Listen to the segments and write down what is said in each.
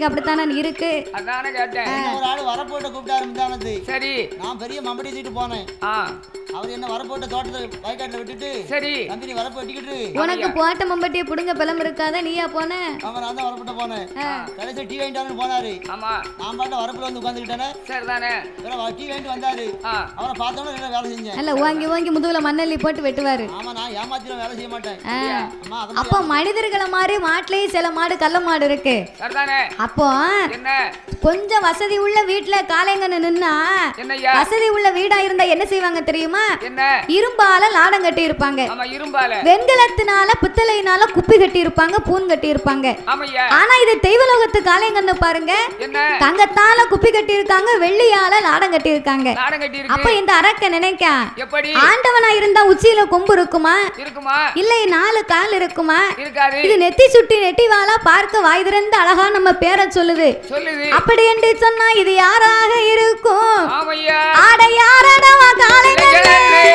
அப்படித்தானே இருக்கு. அதானே கேட்டேன். ஒரு ஆளு வரப்போட்ட கூப்பிட்டாரு முந்தானது. சரி. நான் பெரிய மம்பட்டி தூக்கிட்டு போனேன். அவர் என்ன வரப்போட்ட தோட்டத்தை வயக்காட்டுல விட்டுட்டு சரி கம்பெனி வரப்போ வெட்டிக்கிட்டு உனக்கு போட்ட மம்பட்டியை புடுங்க பிளம்பு இருக்காத நீயா போன? அவன் நான் தான் வரப்போட்ட போனேன். கடைசி டீ வாங்கிட்டு போனாரு. ஆமா நான் பாட்ட வரப்புல வந்து உட்காந்துக்கிட்டேன். சரிதானே. டீ வாங்கிட்டு வந்தாரு. அவரை பார்த்தோன்னு என்ன வேலை செஞ்சேன். இல்ல ஓங்கி ஓங்கி முதுகுல மண்ணெல்லி போட்டு வெட்டுவாரு. ஆமா நான் ஏமாத்திரம் வேலை செய்ய மாட்டேன். அப்போ மனிதர்களை மாதிரி மாட்டுலயும் சில மாடு கள்ள மாடு இருக்கு. அப்போ கொஞ்சம் வசதி உள்ள வீட்டுல காளைங்கன்னு நின்னா வசதி உள்ள வீடா இருந்தா என்ன செய்வாங்க தெரியுமா? இரும்பால லாடம் கட்டி இருப்பாங்க. வெண்கலத்தினால பித்தளையினால குப்பி கட்டி இருப்பாங்க, பூன் கட்டி இருப்பாங்க. ஆனா இது தெய்வலோகத்து காளைங்கன்னு பாருங்க, தங்கத்தால குப்பி கட்டி இருக்காங்க, வெள்ளியால லாடம் கட்டி இருக்காங்க. அப்ப இந்த அரக்க நினைக்க ஆண்டவனா இருந்தா உச்சியில கொம்பு இருக்குமா, இல்லை 4 கால் இருக்குமா? இது நெத்தி சுட்டி நெட்டி வாழா பார்க்க வாய் திறந்து அழகா நம்ம பேரை சொல்லுது. அப்படி என்று சொன்னா இது யாராக இருக்கும்? ஆட யாரடவா காளைங்கண்ணே,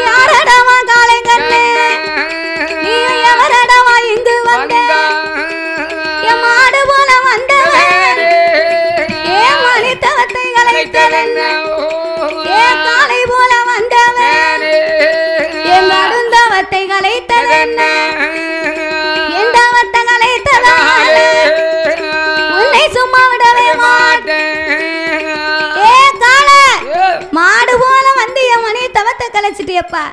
யாரடவா காளைங்கண்ணே, நீ எவரடவா இங்கு வந்த? என் மாடு போல வந்தவன், ஏன் மனிதவத்தை கலைத்தவன், ஏன் காளை போல வந்தவன், என் நடுந்தவத்தை கலைத்தவன், என் தவத்தை கலைத்தவன், உன்னை சும்மா விடவே மாட்டேன். ஏ காளை, மாடு போல வந்து என் மணி தவத்தை கலைச்சிட்டியப்பா,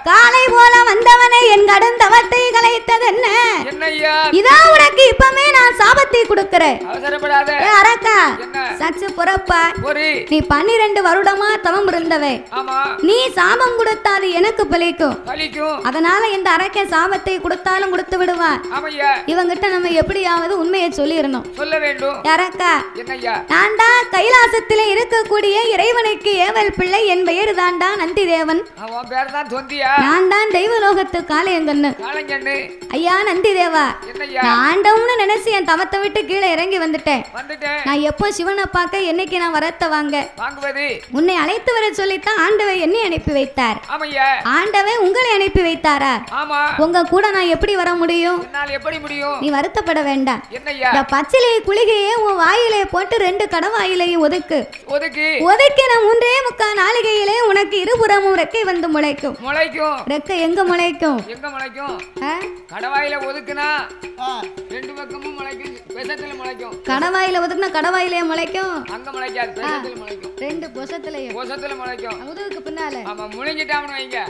காளை போல வந்தவனை என் கடும் தவத்தை கலைத்தது என்ன? இதான் உனக்கு இப்பமே நான் சாபத்தை கொடுக்கிறேன். அரக்கா சச்சு புறப்பா, நீ 12 வருடமா தவம் இருந்தவை, நீ சாபம் கொடுத்தாது எனக்கு பலிக்கும். அதனால இந்த அரக்கன் சாபத்தை கொடுத்தாலும் கொடுத்து விடுவான். இவங்கிட்ட நம்ம எப்படியாவது உண்மையை சொல்லிடணும். அரக்கா, நான் தான் கைலாசத்திலே இருக்கக்கூடிய இறைவனுக்கு ஏவல் பிள்ளை, என் பெயர் தாண்டா நந்தி தேவன். நான் தான் தெய்வலோகத்து காளையங்கண்ணு. ஐயா நந்தி தேவா, ஆண்டவன்னு நினைச்சு என் தவத்தை விட்டு கீழே இறங்கி வந்துட்டேன். நான் எப்போ சிவனை பார்க்க என்னைக்கு நான் வரத்த வாங்க உன்னை அழைத்து வர சொல்லித்தான் ஆண்டவை என்னை அனுப்பி வைத்தார். ஆண்டவை உங்களை அனுப்பி வைத்தாரா? உங்க கூட நான் எப்படி வர முடியும்? நீ வருத்தப்பட வேண்டாம். இந்த பச்சிலை குளிகையே உன் வாயிலே போட்டு 2 கடவாயிலையும் ஒதுக்கு. ஒதுக்கின 3.25 நாளிகையிலே உனக்கு இருபுறமும் ரெக்கை வந்து முளைக்கும். ரெக்கை எங்க முளைக்கும்? கடவாயில ஒதுக்குனா 2 பக்கமும் முளைக்கும், பெசத்துல முளைக்கும். கடவாயில ஒதுக்குனா கடவாயிலே முளைக்கும், அங்க முளைக்காது, பெசத்துல முளைக்கும். 2 பொசத்துல முளைக்கும், முதுகுக்கு பின்னால. ஆமா முளைங்கிட்டாமனு வைங்க,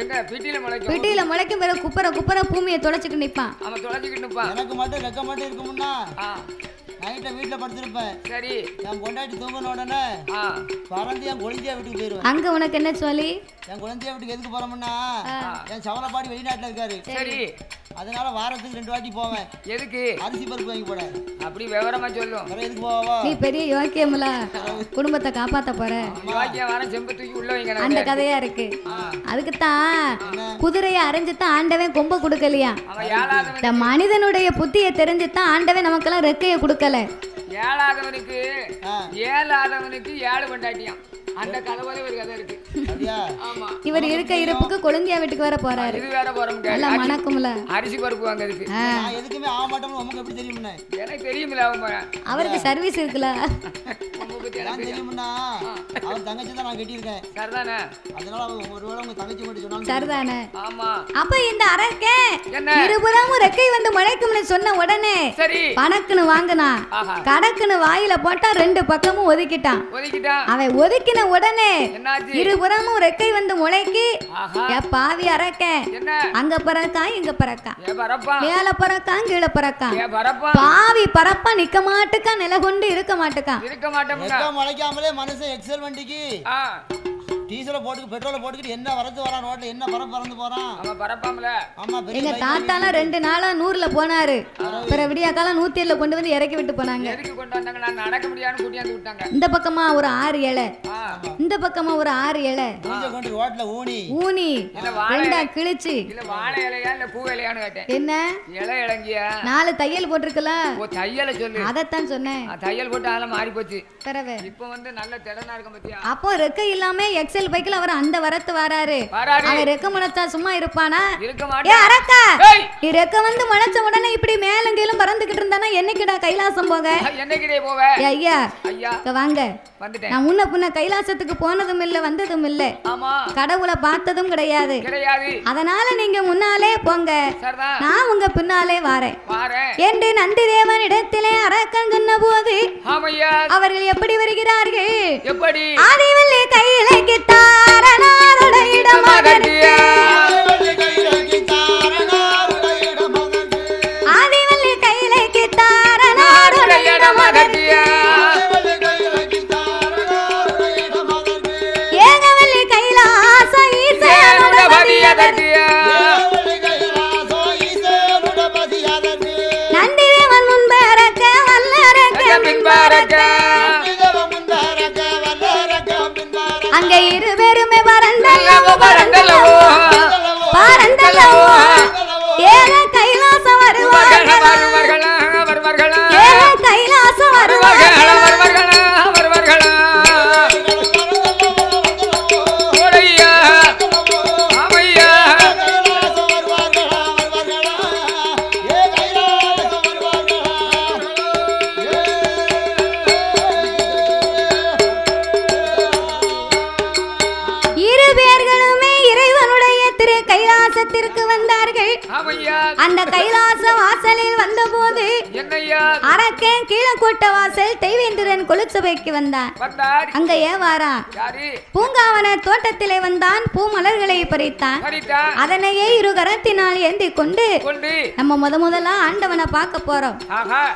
எங்க பிட்டில முளைக்கும். பிட்டில முளைக்கும் பிறகு குப்பர பூமியை தொலைச்சிட்டு நிப்பான். அவன் தொலைச்சிட்டு நிப்பான். எனக்கு மட்டும் ரெக்க மட்டும் இருக்கும்னா நைட்ல வீட்டுல படுத்திருப்பேன். சரி, என் பொண்டாட்டி தூங்கின உடனே பறந்து என் குழந்தையா வீட்டுக்கு போயிருவேன். அங்க உனக்கு என்ன சொல்லி? என் குழந்தையா வீட்டுக்கு எதுக்கு போறோம்னா என் சவலப்பாடி வெளிநாட்டுல இருக்காரு. சரி, அதனால வாரத்துக்கு 2 வாட்டி போவேன். எதுக்கு? அரிசி பருப்பு வாங்கி போட. அப்படி விவரமா சொல்லும். எதுக்கு போவா? நீ பெரிய யோக்கியம்ல, குடும்பத்தை காப்பாத்த போற. யோக்கியம் வர செம்பு தூக்கி உள்ள வைங்க, அந்த கதையா இருக்கு. அதுக்குத்தான் குதிரையை அரைஞ்சுதான் ஆண்டவன் கொம்ப கொடுக்கலையா? இந்த மனிதனுடைய புத்தியை தெரிஞ்சுதான் ஆண்டவன் நமக்கெல்லாம் ரெக்கையை கொடுக்கல. ஏழாதவனுக்கு 7 பொண்டாட்டியாம். அந்த கதவுல ஒரு கதை இருக்கு. இவர் இருக்க இருப்புக்கு கொழுந்தியா வீட்டுக்கு வர போறாரு. இது வேற போறோம். நல்லா மணக்கும்ல. அரிசி பருப்பு வாங்க இருக்கு. நான் எதுக்குமே ஆக மாட்டேன்னு உங்களுக்கு எப்படி தெரியும்னே? எனக்கு தெரியும்ல. அவருக்கு சர்வீஸ் இருக்குல. நான் தெரியும்னா அவர் தங்கச்சி தான் நான் கட்டியிருக்கேன். சரிதானே? அதனால ஒருவேளை உங்க தங்கச்சி மட்டும் சொன்னாங்க. சரிதானே? ஆமா. அப்ப இந்த அரக்கே இருபுறமும் ரெக்கை வந்து முளைக்கும்னு சொன்ன உடனே சரி பணக்குன்னு வாங்கினா, கடக்குன்னு வாயில போட்டா 2 பக்கமும் ஒதுக்கிட்டான். அவன் ஒதுக்கின உடனே இருபுறமும் ரெக்கை வந்து முளைக்கி, பாவி அரக்க அங்க பறக்கான் இங்க பறக்கான், மேல பறக்கான் கீழே பறக்கான், பாவி பறப்பா நிக்க மாட்டுக்கா, நில கொண்டு இருக்க மாட்டுக்கா. முளைக்காமலே மனுஷன் எக்ஸல் வண்டிக்கு டீசல போட்டு பெட்ரோல போட்டுக்கிட்டு என்ன வரது வரான், ரோட்ல என்ன பறந்து போறான். அவன் பறப்பாமல. ஆமா, எங்க தாத்தாலாம் 2 நாளா 100ல போனாரு. பிறகு விடியா காலம் 107ல கொண்டு வந்து இறக்கி விட்டு போனாங்க. எதுக்கு கொண்டு வந்தாங்க? நான் நடக்க முடியாதுன்னு கூட்டியாந்து விட்டாங்க. இந்த பக்கமா ஒரு 6 இலை, இந்த பக்கமா ஒரு 6 இலை கொஞ்சம் கொண்டு ரோட்ல ஊனி ரெண்டா கிழிச்சு. இல்ல வாழை இலையா இல்ல பூ இலையான்னு கேட்டேன். என்ன இலை இளங்கியா? 4 தையல் போட்டுருக்கல. ஓ தையல சொல்லு. அதத்தான் சொன்னேன். தையல் போட்டு அதெல்லாம் மாறி போச்சு. பிறகு இப்போ வந்து நல்ல திடனா இருக்க பத்தியா? அப்போ ரெக்கை இல்லாம எக்ஸல் பைக்கில் அவர் அந்த வரத்து வராரு. அவர் ரெக்க முளைச்சா சும்மா இருப்பானா? ஏ அரக்கா, நீ ரெக்க வந்து முளைச்ச உடனே இப்படி மேலும் கீழும் பறந்துகிட்டு இருந்தானா என்னைக்குடா கைலாசம் போக? ஐயா வாங்க, நான் முன்ன பின்ன கைலாசத்துக்கு போனதும் இல்ல வந்ததும் இல்ல, கடவுளை பார்த்ததும் கிடையாது. அதனால நீங்க முன்னாலே போங்க, நான் உங்க பின்னாலே வாரேன் என்று நந்தி தேவன் இடத்திலே அரக்கன் சொன்ன போது அவர்கள் எப்படி வருகிறார்கள்? ஆதிவல்லி கையிலே கிட்டாரனாருட இடமகனுக்கு, ஆதிவல்லி கையிலே கிட்டாரனாருட இடமகனுக்கு, ஏகவல்லி கைலாச ஈசனுட பதியதற்கு, நந்தி தேவன் முன்பரக்க வல்லரக்க பின்பரக்க, அங்க இருவருமே பரந்தல்லவோ பரந்தல்லவோ பரந்தல்லவோ, ஏக கைலாசம் வருவார்கள் ஏக கைலாசம் வருவார்கள். கைலாசத்திற்கு வந்தார்கள். அந்த கைலாச வாசலில் வந்தபோது அரக்கன் கீழக்கூட்ட வாசல் தெய்வேந்திரன் கொலுச்சபைக்கு வந்தான். அங்க ஏவாரா பூங்காவன தோட்டத்திலே வந்தான். பூ மலர்களை பறித்தான். அதனையே இரு கரத்தினால் ஏந்தி கொண்டு நம்ம முதலா ஆண்டவனை பார்க்க போறோம்.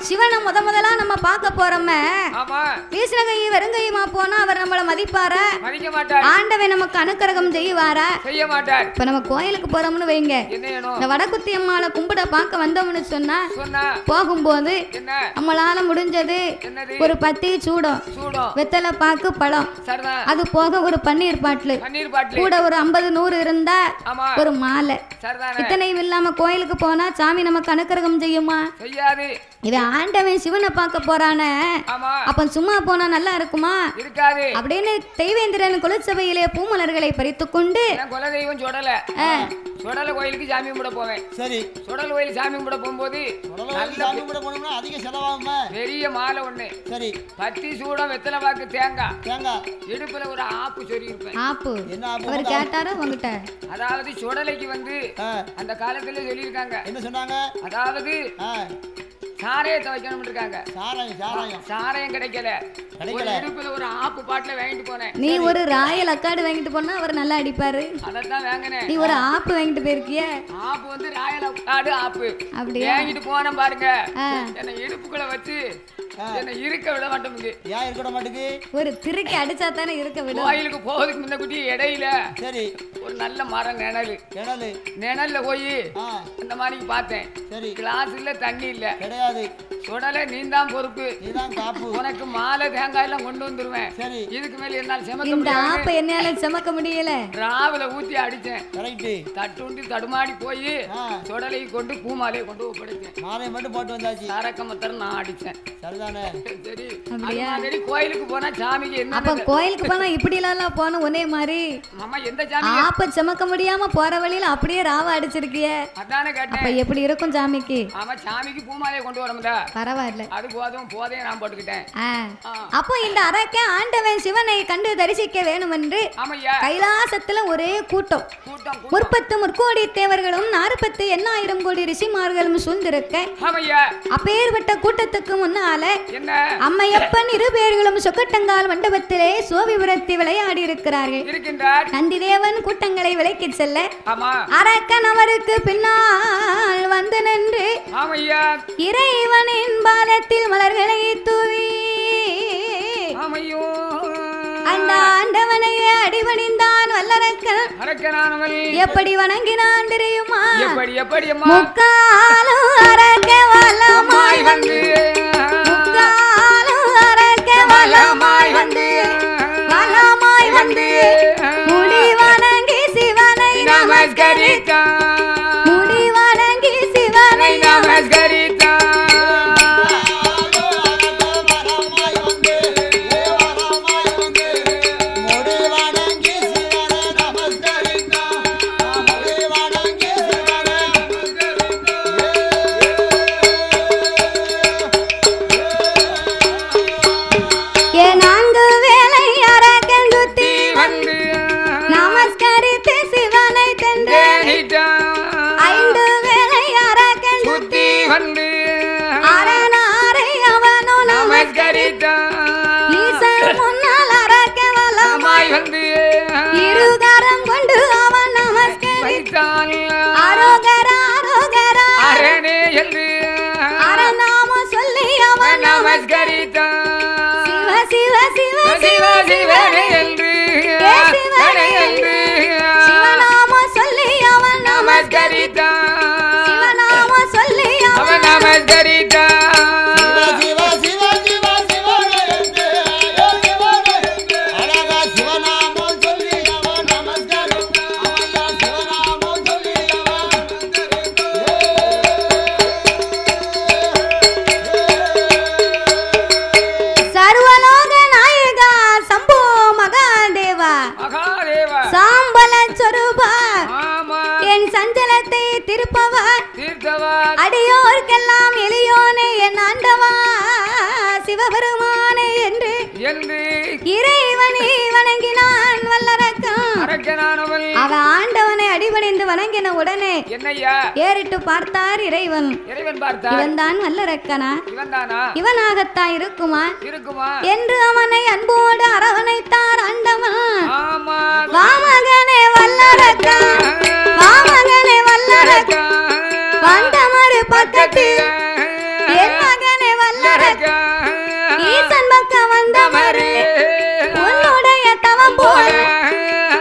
சிவனை முதலா நம்ம பார்க்க போறோமே. வீசனகை வெறுங்கையுமா போனா அவர் நம்மள மதிப்பாரா? ஆண்டவன் நமக்கு அனுக்கிரகம் செய்வாரா? இப்ப நம்ம கோயிலுக்கு போறோம்னு வைங்க, இந்த வடக்குத்தி அம்மாளை கும்பிட பார்க்க வந்தோம்னு சொன்னா போகும்போது நம்மளால முடிஞ்சது ஒரு பத்தி சூடம், வெத்தலை பாக்கு பழம், அது போக ஒரு பன்னீர் பாட்டில் கூட ஒரு 50-100 இருந்தா ஒரு மாலை, இத்தனையும் இல்லாம கோயிலுக்கு போனா சாமி நமக்கு அனுக்கிரகம் செய்யுமா? இவன் ஆண்டவன் சிவனை பார்க்க போறானே, அப்ப சும்மா போனா நல்லா இருக்குமா? அப்படின்னு தெய்வேந்திரன் குலசபையிலே பூமலர்களை பறித்துக் கொண்டு சுடல கோயிலுக்கு சாமி கும்பிட போவேன். சரி, சுடல் கோயில் சாமி கும்பிட போகும்போது சாமி கும்பிட போனோம்னா அதிக செலவாகுமா? பெரிய மாலை ஒண்ணு, சரி, பத்தி சூடம், வெத்தலை பாக்கு, தேங்காய், இடுப்புல ஒரு ஆப்பு சொல்லி இருப்பேன். ஆப்பு என்ன ஆப்பு? அவர் கேட்டாரா உங்ககிட்ட? அதாவது சுடலைக்கு வந்து அந்த காலத்துல சொல்லியிருக்காங்க. என்ன சொன்னாங்க? அதாவது சாரையத்தை வைக்கணும் இருக்காங்க. சாராயம் கிடைக்கல, இடுப்புல ஒரு ஆப்பு பாட்டில வாங்கிட்டு போனேன். நீ ஒரு ராயல் அக்காடு வாங்கிட்டு போனா அவர் நல்லா அடிப்பாரு. அதத்தான் வாங்கினேன். நீ ஒரு ஆப்பு வாங்கிட்டு போயிருக்கிய? ஆப்பு வந்து ராயல் அக்காடு ஆப்பு அப்படி வாங்கிட்டு போன பாருங்க. என்ன இடுப்புக்குள்ள வச்சு என்ன இருக்க விட மாட்டேங்குது. ஏன் இருக்க விட மாட்டேங்குது? ஒரு திருக்கி அடிச்சா தானே இருக்க விடும். கோயிலுக்கு போகிறதுக்கு முன்ன குட்டி இடையில சரி ஒரு நல்ல மரம் நிழல்ல போய் அந்த மாதிரி பார்த்தேன். சரி, கிளாஸ் இல்ல, தண்ணி இல்ல, கிடையாது. சுடலை நீந்தான் பொறுப்பு, நீதான் காப்பு. உனக்கு மாலை தேங்காய் எல்லாம் கொண்டு வந்துருவேன். சரி, இதுக்கு மேல என்னால் செமக்க இந்த ஆப்ப என்னால செமக்க முடியல. ராவில ஊத்தி அடிச்சேன். கரெக்ட். தட்டுண்டி தடுமாடி போய் சுடலை கொண்டு பூமாலையை கொண்டு ஒப்படைச்சேன். மாலையை மட்டும் போட்டு வந்தாச்சு. அரக்கமத்தர் நான் அடிச்சேன். சரிதானே? சரி. அப்படியா? சரி, கோயிலுக்கு போனா சாமிக்கு என்ன? அப்ப கோயிலுக்கு போனா இப்படி எல்லாம் போன ஒரே மாதிரி மாமா எந்த சாமி ஆப்ப செமக்க முடியாம போற வழியில அப்படியே ராவ அடிச்சிருக்கியே. அதானே கேட்டேன். அப்ப எப்படி இருக்கும் சாமிக்கு? ஆமா, சாமிக்கு பூமாலையை கொண்டு வரமுடா. பரவாயில்ல, அது போதே நான் போட்டுக்கிட்டேன். அப்போ இந்த அரக்கன் ஆண்டவன் சிவனை கண்டு தரிசிக்க வேணும் என்று கைலாசத்துல ஒரே கூட்டம். 30 முற்கோடி தேவர்களும் 40 கோடி ரிஷிமார்களும் சூழ்ந்திருக்க அப்பேற்பட்ட கூட்டத்துக்கு முன்னால அம்மையப்பன் 2 பேர்களும் சொக்கட்டங்கால் மண்டபத்திலே சோபிபுரத்தை விளையாடி இருக்கிறார்கள். நந்திதேவன் கூட்டங்களை விலக்கி செல்ல அரக்கன் அவருக்கு பின்னால் வந்து நின்று இறைவனின் பாதத்தில் மலர்களை தூவி அந்த ஆண்டவனையே அடிபணிந்தான் வல்லரக்கன். எப்படி வணங்கினான் தெரியுமா? முக்காலும் அரக்க வல்லமாய் வந்து, முக்காலும் அரக்க வல்லமாய் வந்து, வல்லமாய் வந்து முடி வணங்கி சிவனை நமஸ்கரித்தான். முடி வணங்கி சிவனை நமஸ்கரித்தான். நமஸ்கரித்து சிவனை தென்றேனிட்டான் 5 வேளை அரக்கன் சுத்தி வந்து அரணாரை அவனும் நமஸ்கரித்தான் ஈசன் முன்னால் அரக்க வலமாய் வந்து இருகரம் கொண்டு அவன் நமஸ்கரித்தான் ஆரோகரா ஆரோகரா அரணே என்று அரணாம சொல்லி அவன் நமஸ்கரித்தான் சிவ சிவ சிவ சிவ சிவனே என்று சிவனே என்று சிவநாம சொல்லி அவன் நமஸ்கரித்தான் சிவநாம சொல்லி அவன் நமஸ்கரித்தான் சஞ்சலத்தை திருப்பவர் அடியோர்க்கெல்லாம் எளியோனே என் ஆண்டவா சிவபெருமானே என்று இறைவனை வணங்கினான் வல்லரக்கன் அவன் ஆண்டவனை அடிபணிந்து வணங்கின உடனே ஏறிட்டு பார்த்தார் இறைவன் இவன் தான் வல்லரக்கனா இவனாகத்தான் இருக்குமா என்று அவனை அன்போடு அரவணைத்தார் ஆண்டவன் வாமகனே வல்லரக்கன் வாமகனே வல்லரக்கன் வந்த மறு பக்கத்தில் என் மகனே வல்லரக்கன் ஈசன் பக்கம் வந்த மறு உன்னுடைய தவம் போல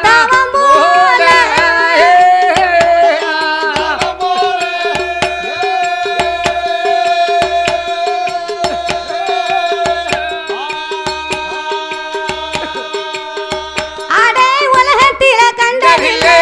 தவம் போல அடை உலகத்தில கண்டதில்லை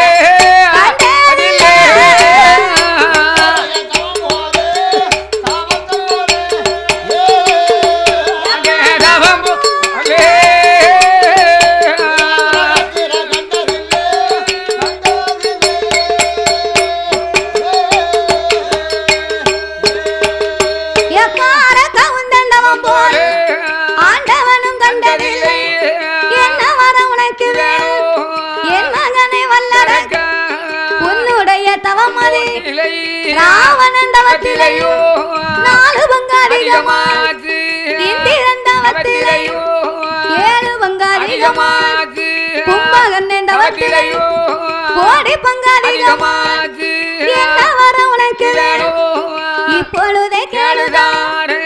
ராவணன் தவத்திலையோ 4 பங்காளிகமாச்சு இந்திரன் தவத்திலையோ 7 பங்காளிகமாச்சு கும்பகர்ணன் தவத்திலையோ கோடி பங்காளிகமாச்சு என்ன வர உனக்கு இப்பொழுதே கேளுதாரு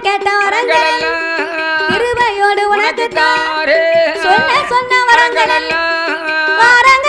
கேட்ட வரங்கள் கிருபையோடு உனக்கு தாரு சொன்ன வரங்கள் வரங்கள்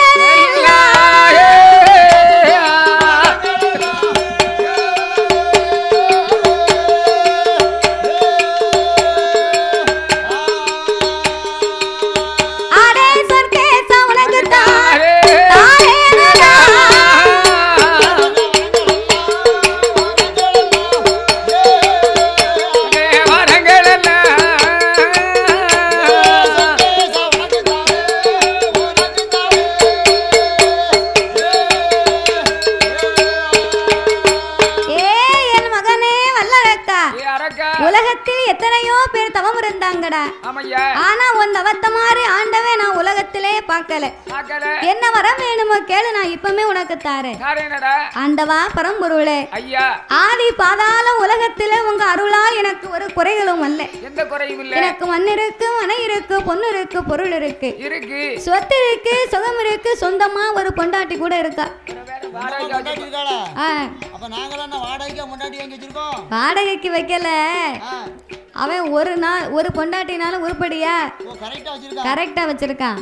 உலகத்தில் எத்தனையோ பேர் தவம் இருந்தாங்கடா ஆனா உன் தவத்த மாதிரி ஆண்டவே நான் உலகத்திலே பார்க்கல என்ன வரம் வேணுமோ கேளு நான் இப்பமே உனக்கு தாரேன் ஆண்டவா பரம்பொருளே ஆதி பாதாள உலகத்திலே உங்க அருளா எனக்கு ஒரு குறைகளும் அல்ல எனக்கு மண் இருக்கு மனை இருக்கு பொண்ணு இருக்கு பொருள் இருக்கு சொத்து இருக்கு சுகம் இருக்கு சொந்தமா ஒரு பொண்டாட்டி கூட இருக்கா வாடகைக்கு வைக்கல அவன் ஒரு நாள் ஒரு பொண்டாட்டினால உருப்படியா கரெக்டா வச்சிருக்கான்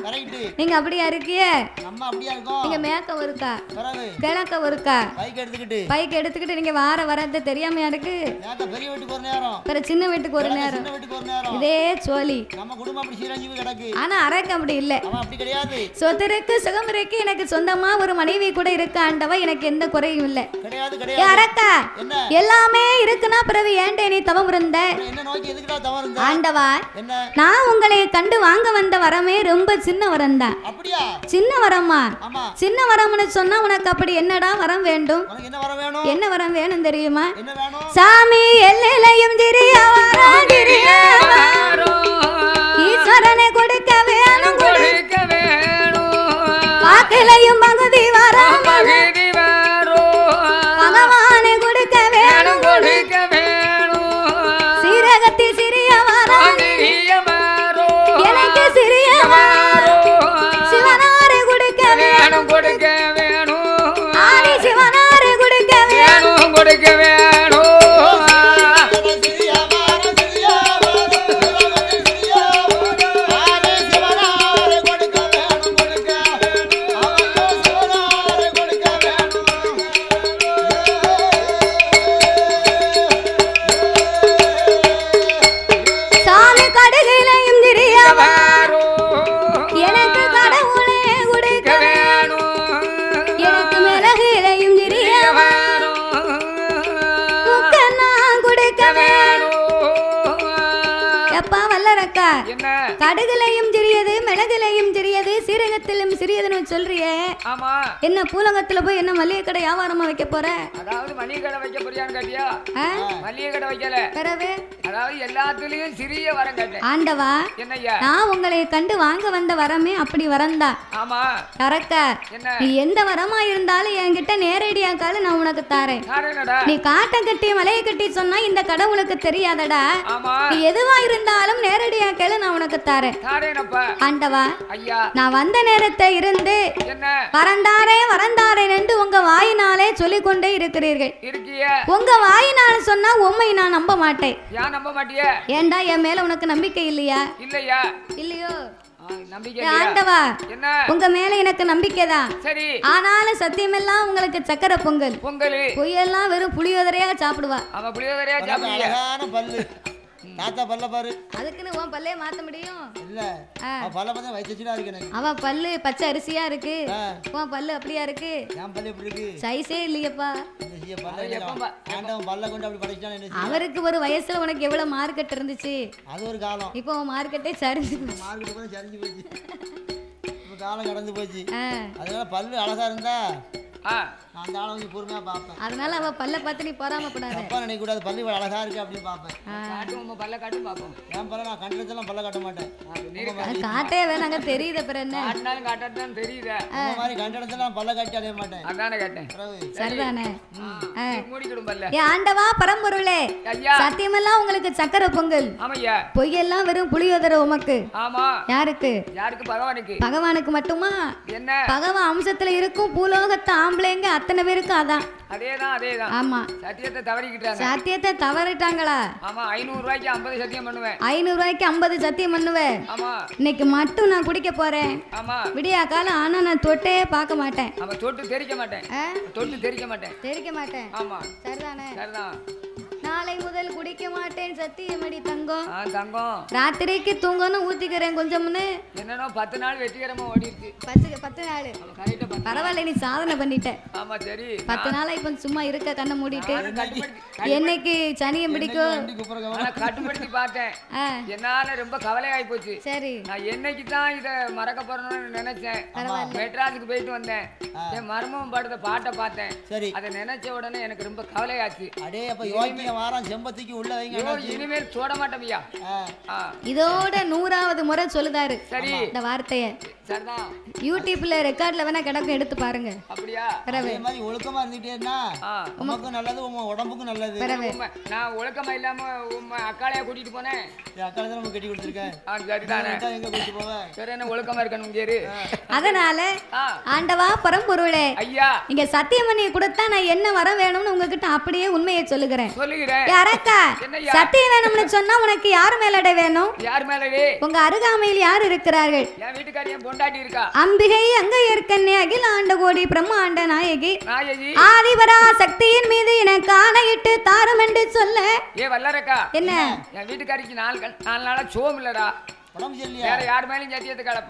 நீங்க அப்படியா இருக்கிய நீங்க மேக்கம் இருக்கா கிழக்கம் இருக்கா பைக் எடுத்துக்கிட்டு நீங்க வரது தெரியாமையா இருக்கு சின்ன வீட்டுக்கு ஒரு நேரம் இதே சோழி ஆனா அரக்க அப்படி இல்ல சொத்து இருக்கு சுகம் இருக்கு எனக்கு சொந்தமா ஒரு மனைவி கூட இருக்க ஆண்டவா எனக்கு எந்த குறையும் இல்ல அரக்கா எல்லாமே இருக்குன்னா பிறகு ஏண்டே நீ தவம் இருந்த ஆண்டவா நான் உங்களை கண்டு வாங்க வந்த வரமே ரொம்ப சின்ன வரம் தான் சின்ன வரமா சின்ன வரம்னு சொன்னா உனக்கு அப்படி என்னடா வரம் வேண்டும் என்ன வரம் வேணும் தெரியுமா சாமி எல்லையிலையும் ஈஸ்வரனை கொடுக்க வேணும் பகுதியிலையும் பகுதி வரும் பகவானை கொடுக்க வேணும் சீரகத்தில் சிறிய வரம் எனக்கு சிறிய சிவனாரை கொடுக்க வேணும் ஆதி சிவனாரை கொடுக்க வேணும் கடுகுலையும் சிறியது மிளகுலையும் சிறியது சீரகத்திலும் சிறியதுன்னு சொல்றியே ஆமா என்ன பூலகத்துல போய் என்ன மளிகை கடை வியாபாரமா வைக்க போற அதாவது மளிகை கடை வைக்க போறியான்னு கேட்டியா மளிகை கடை வைக்கல பிறவே அதாவது எல்லாத்துலயும் சிறிய வரம் கேட்டேன் ஆண்டவா என்னய்யா நான் உங்களை கண்டு வாங்க வந்த வரமே அப்படி வரந்தா ஆமா கரெக்டா நீ எந்த வரமா இருந்தாலும் என்கிட்ட நேரடியா கால நான் உனக்கு தாரேன் நீ காட்டை கட்டி மலையை கட்டி சொன்னா இந்த கடை உனக்கு தெரியாதடா நீ எதுவா இருந்தாலும் நேரடியா கேளு நான் உனக்கு தாரேன் ஆண்டவா நான் வந்த நேரத்தை இருந்து வரந்தாரே என்று உங்க வாயினாலே சொல்லிக் கொண்டே இருக்கிறீர்கள் உங்க வாயினால சொன்னா உண்மை நான் நம்ப மாட்டேன் ஏண்டா என் மேல உனக்கு நம்பிக்கை இல்லையா இல்லையோ ஆண்டவா உங்க மேல எனக்கு நம்பிக்கைதான் ஆனாலும் சத்தியமெல்லாம் உங்களுக்கு சக்கரை பொங்கல் பொய்யெல்லாம் வெறும் புளியோதரையா சாப்பிடுவா தாத்தா பல்ல பாரு அதுக்குன்னு உன் பல்லே மாத்த முடியும் இல்ல பல்ல பார்த்தா வயிற்றுச்சா இருக்கு எனக்கு அவ பல்லு பச்சை அரிசியா இருக்கு உன் பல்லு அப்படியா இருக்கு என் பல்லு எப்படி இருக்கு சைஸே இல்லையப்பா பல்ல கொண்டு அப்படி படிச்சானே அவருக்கு ஒரு வயசுல உனக்கு எவ்வளவு மார்க்கெட் இருந்துச்சு அது ஒரு காலம் இப்போ மார்க்கெட்டே சரிஞ்சு மார்க்கெட் சரிஞ்சு போச்சு இப்போ காலம் கடந்து போச்சு அதனால பல்லு அழகா இருந்தா அந்த ஆளை வந்து பொறுமையா பாப்பேன் அதனால அவ பல்ல பார்த்து நீ பொறாமப்படாத தப்பா நினைக்க கூடாது பல்லு இவ்வளவு அழகா இருக்கு அப்படின்னு பாப்பேன் பல்ல காட்டும் பாப்போம் என் பல்ல நான் கண்டதெல்லாம் பல்ல காட்ட மாட்டேன் காட்டே வேணாங்க தெரியுது அப்புறம் என்ன காட்டாதான் தெரியுது இந்த மாதிரி கண்டதெல்லாம் பல்ல காட்டி அடைய மாட்டேன் அதானே கேட்டேன் சரிதானே மூடிக்கிடும் பல்ல ஏ ஆண்டவா பரம்பொருளே சத்தியமெல்லாம் உங்களுக்கு சக்கரை பொங்கல் ஆமையா பொய்யெல்லாம் வெறும் புளியோதரை உமக்கு ஆமா யாருக்கு பகவானுக்கு மட்டுமா என்ன பகவான் அம்சத்துல இருக்கும் பூலோகத்தை ஆம்பளைங்க அத்தனை பேருக்கு அதான் அதேதான் ஆமா சத்தியத்தை தவறிட்டாங்களா ஆமா 500 ரூபாய்க்கு 50 சத்தியம் பண்ணுவேன் 500 ரூபாய்க்கு 50 சத்தியம் பண்ணுவேன் ஆமா இன்னைக்கு மட்டும் நான் குடிக்க போறேன் ஆமா விடியா காலம் ஆனா நான் தொட்டே பார்க்க மாட்டேன் ஆமா தொட்டு தெரிக்க மாட்டேன் ஆமா சரிதானே நாளை முதல் குடிக்க மாட்டேன் சத்தியமடி தங்கம் ராத்திரிக்கு தூங்கணும் ஊத்திக்கிறேன் கொஞ்சம்னு என்னன்னா 10 நாள் வெற்றிகரமா ஓடிடுச்சு 10 நாள் பரவாயில்ல நீ சாதனை பண்ணிட்ட ஆமா சரி 10 நாளா இப்ப சும்மா இருக்க கண்ணை மூடிட்டு என்னைக்கு சனியம் பிடிக்கும் கட்டுப்படுத்தி பார்த்தேன் என்னால ரொம்ப கவலையாயி போச்சு சரி நான் என்னைக்கு தான் இத மறக்க போறேன்னு நினைச்சேன் மெட்ராஸுக்கு போயிட்டு வந்தேன் என் மர்மம் பாடுற பாட்டை பார்த்தேன் அதை நினைச்ச உடனே எனக்கு ரொம்ப கவலையாச்சு செம்பத்திக்கு உள்ள வைங்க இனிமேல் சோட மாட்டோம்யா இதோட 100வது முறை சொல்லுதாரு சரி இந்த வார்த்தையை சரிதான் யூடியூப்ல ரெக்கார்ட்ல வேணா கிடக்கும் எடுத்து பாருங்க அப்படியா அதே மாதிரி ஒழுக்கமா இருந்துட்டேன்னா உமக்கும் நல்லது உங்க உடம்புக்கும் நல்லது நான் ஒழுக்கமா இல்லாம உங்க அக்காளையா கூட்டிட்டு போனேன் அக்காளை தான் நம்ம கட்டி கொடுத்துருக்கேன் சரிதானே எங்க கூட்டி போவேன் சரி என்ன ஒழுக்கமா இருக்கணும் கேரு அதனால ஆண்டவா பரம்பொருளே ஐயா நீங்க சத்தியம் பண்ணி கொடுத்தா நான் என்ன வர வேணும்னு உங்ககிட்ட அப்படியே உண்மையை சொல்லுகிறேன் யாரக்கா சத்தியம் வேணும்னு சொன்னா உனக்கு யார் மேலடை வேணும் யார் மேலடை உங்க அருகாமையில் யார் இருக்கிறார்கள் என் வீட்டுக்காரி என் பொண்டாட்டி இருக்கா அம்பிகை அங்கையர்க்கண்ணே அகில ஆண்ட கோடி பிரம்மாண்ட நாயகி ஆதிபரா சக்தியின் மீது எனக்கு ஆணையிட்டு தாரும் என்று சொல்ல ஏ வல்லரக்கா என்ன என் வீட்டுக்காரிக்கு 4 நாளா சோம் இல்லடா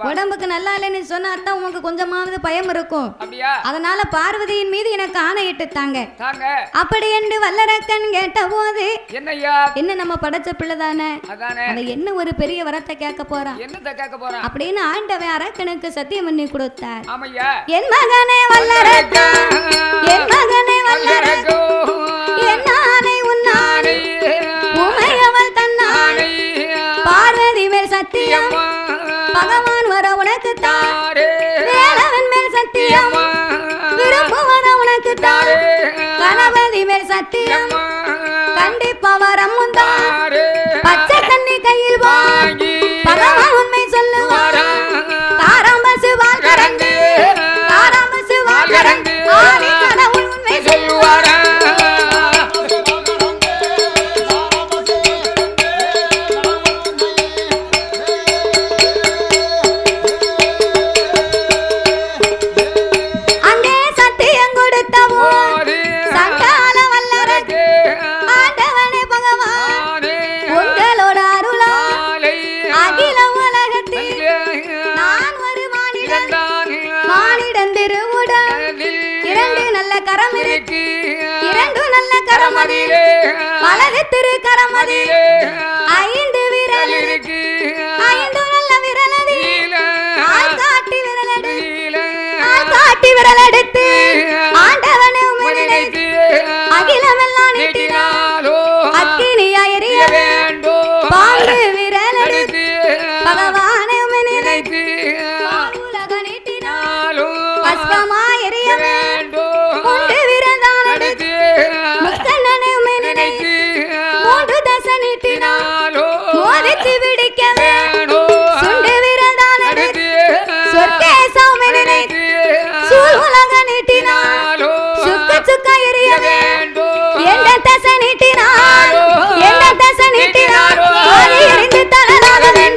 உடம்புக்கு நல்லா இல்லைன்னு சொன்னா அதான் உங்களுக்கு கொஞ்சமாவது பயம் இருக்கும் அதனால பார்வதியின் மீது எனக்கு ஆணையிட்டு தாங்க அப்படி என்று வல்லரக்கன் கேட்ட போது என்ன நம்ம படைச்ச பிள்ளைதானே என்ன ஒரு பெரிய வரத்தை கேட்க போறான் அப்படின்னு ஆண்டவன் அரக்கனுக்கு சத்தியம் பண்ணி கொடுத்தார் என் மகனே வல்லரக்கன் என் மகனே வல்லரக்கன் என் ஆணை உன்னானை உமையவள் தன்னானை பார்வதி மேல் சத்தியம் பகவான் வர உனக்கு தாரே வேலவன் மேல் சத்தியம் திருவுடன் இரண்டு நல்ல கரம் இருக்கு இரண்டு நல்ல கரம் அதிலே வலது திரு கரம் அதிலே ஐந்து விரல் இருக்கு ஐந்து நல்ல விரல் அதிலே காட்டி விரல் எடுத்து காட்டி விரல் எடுத்து ஆண்டவனை நினைத்து அகிலமெல்லாம் நீட்டினாலோ அக்கினியா எரிய வேண்டும் பாண்டு விரல் எடுத்து பகவானை நினைத்து உலக நீட்டினாலோ பஸ்பமா எரிய வேண்டும் கொண்டு விரதான் எடுத்து முக்கண்ணனை நினைத்து மூன்று தசை நீட்டினாலோ மோதித்து பிடிக்க வேண்டும் சுண்டு விரதான் எடுத்து சொர்க்கேசம் நினைத்து சூழ் உலக நீட்டினாலோ சுக்க சுக்க எரிய வேண்டும் எந்த தசை நீட்டினாலோ எந்த தசை நீட்டினாலோ அது எரிந்து தளராக வேண்டும்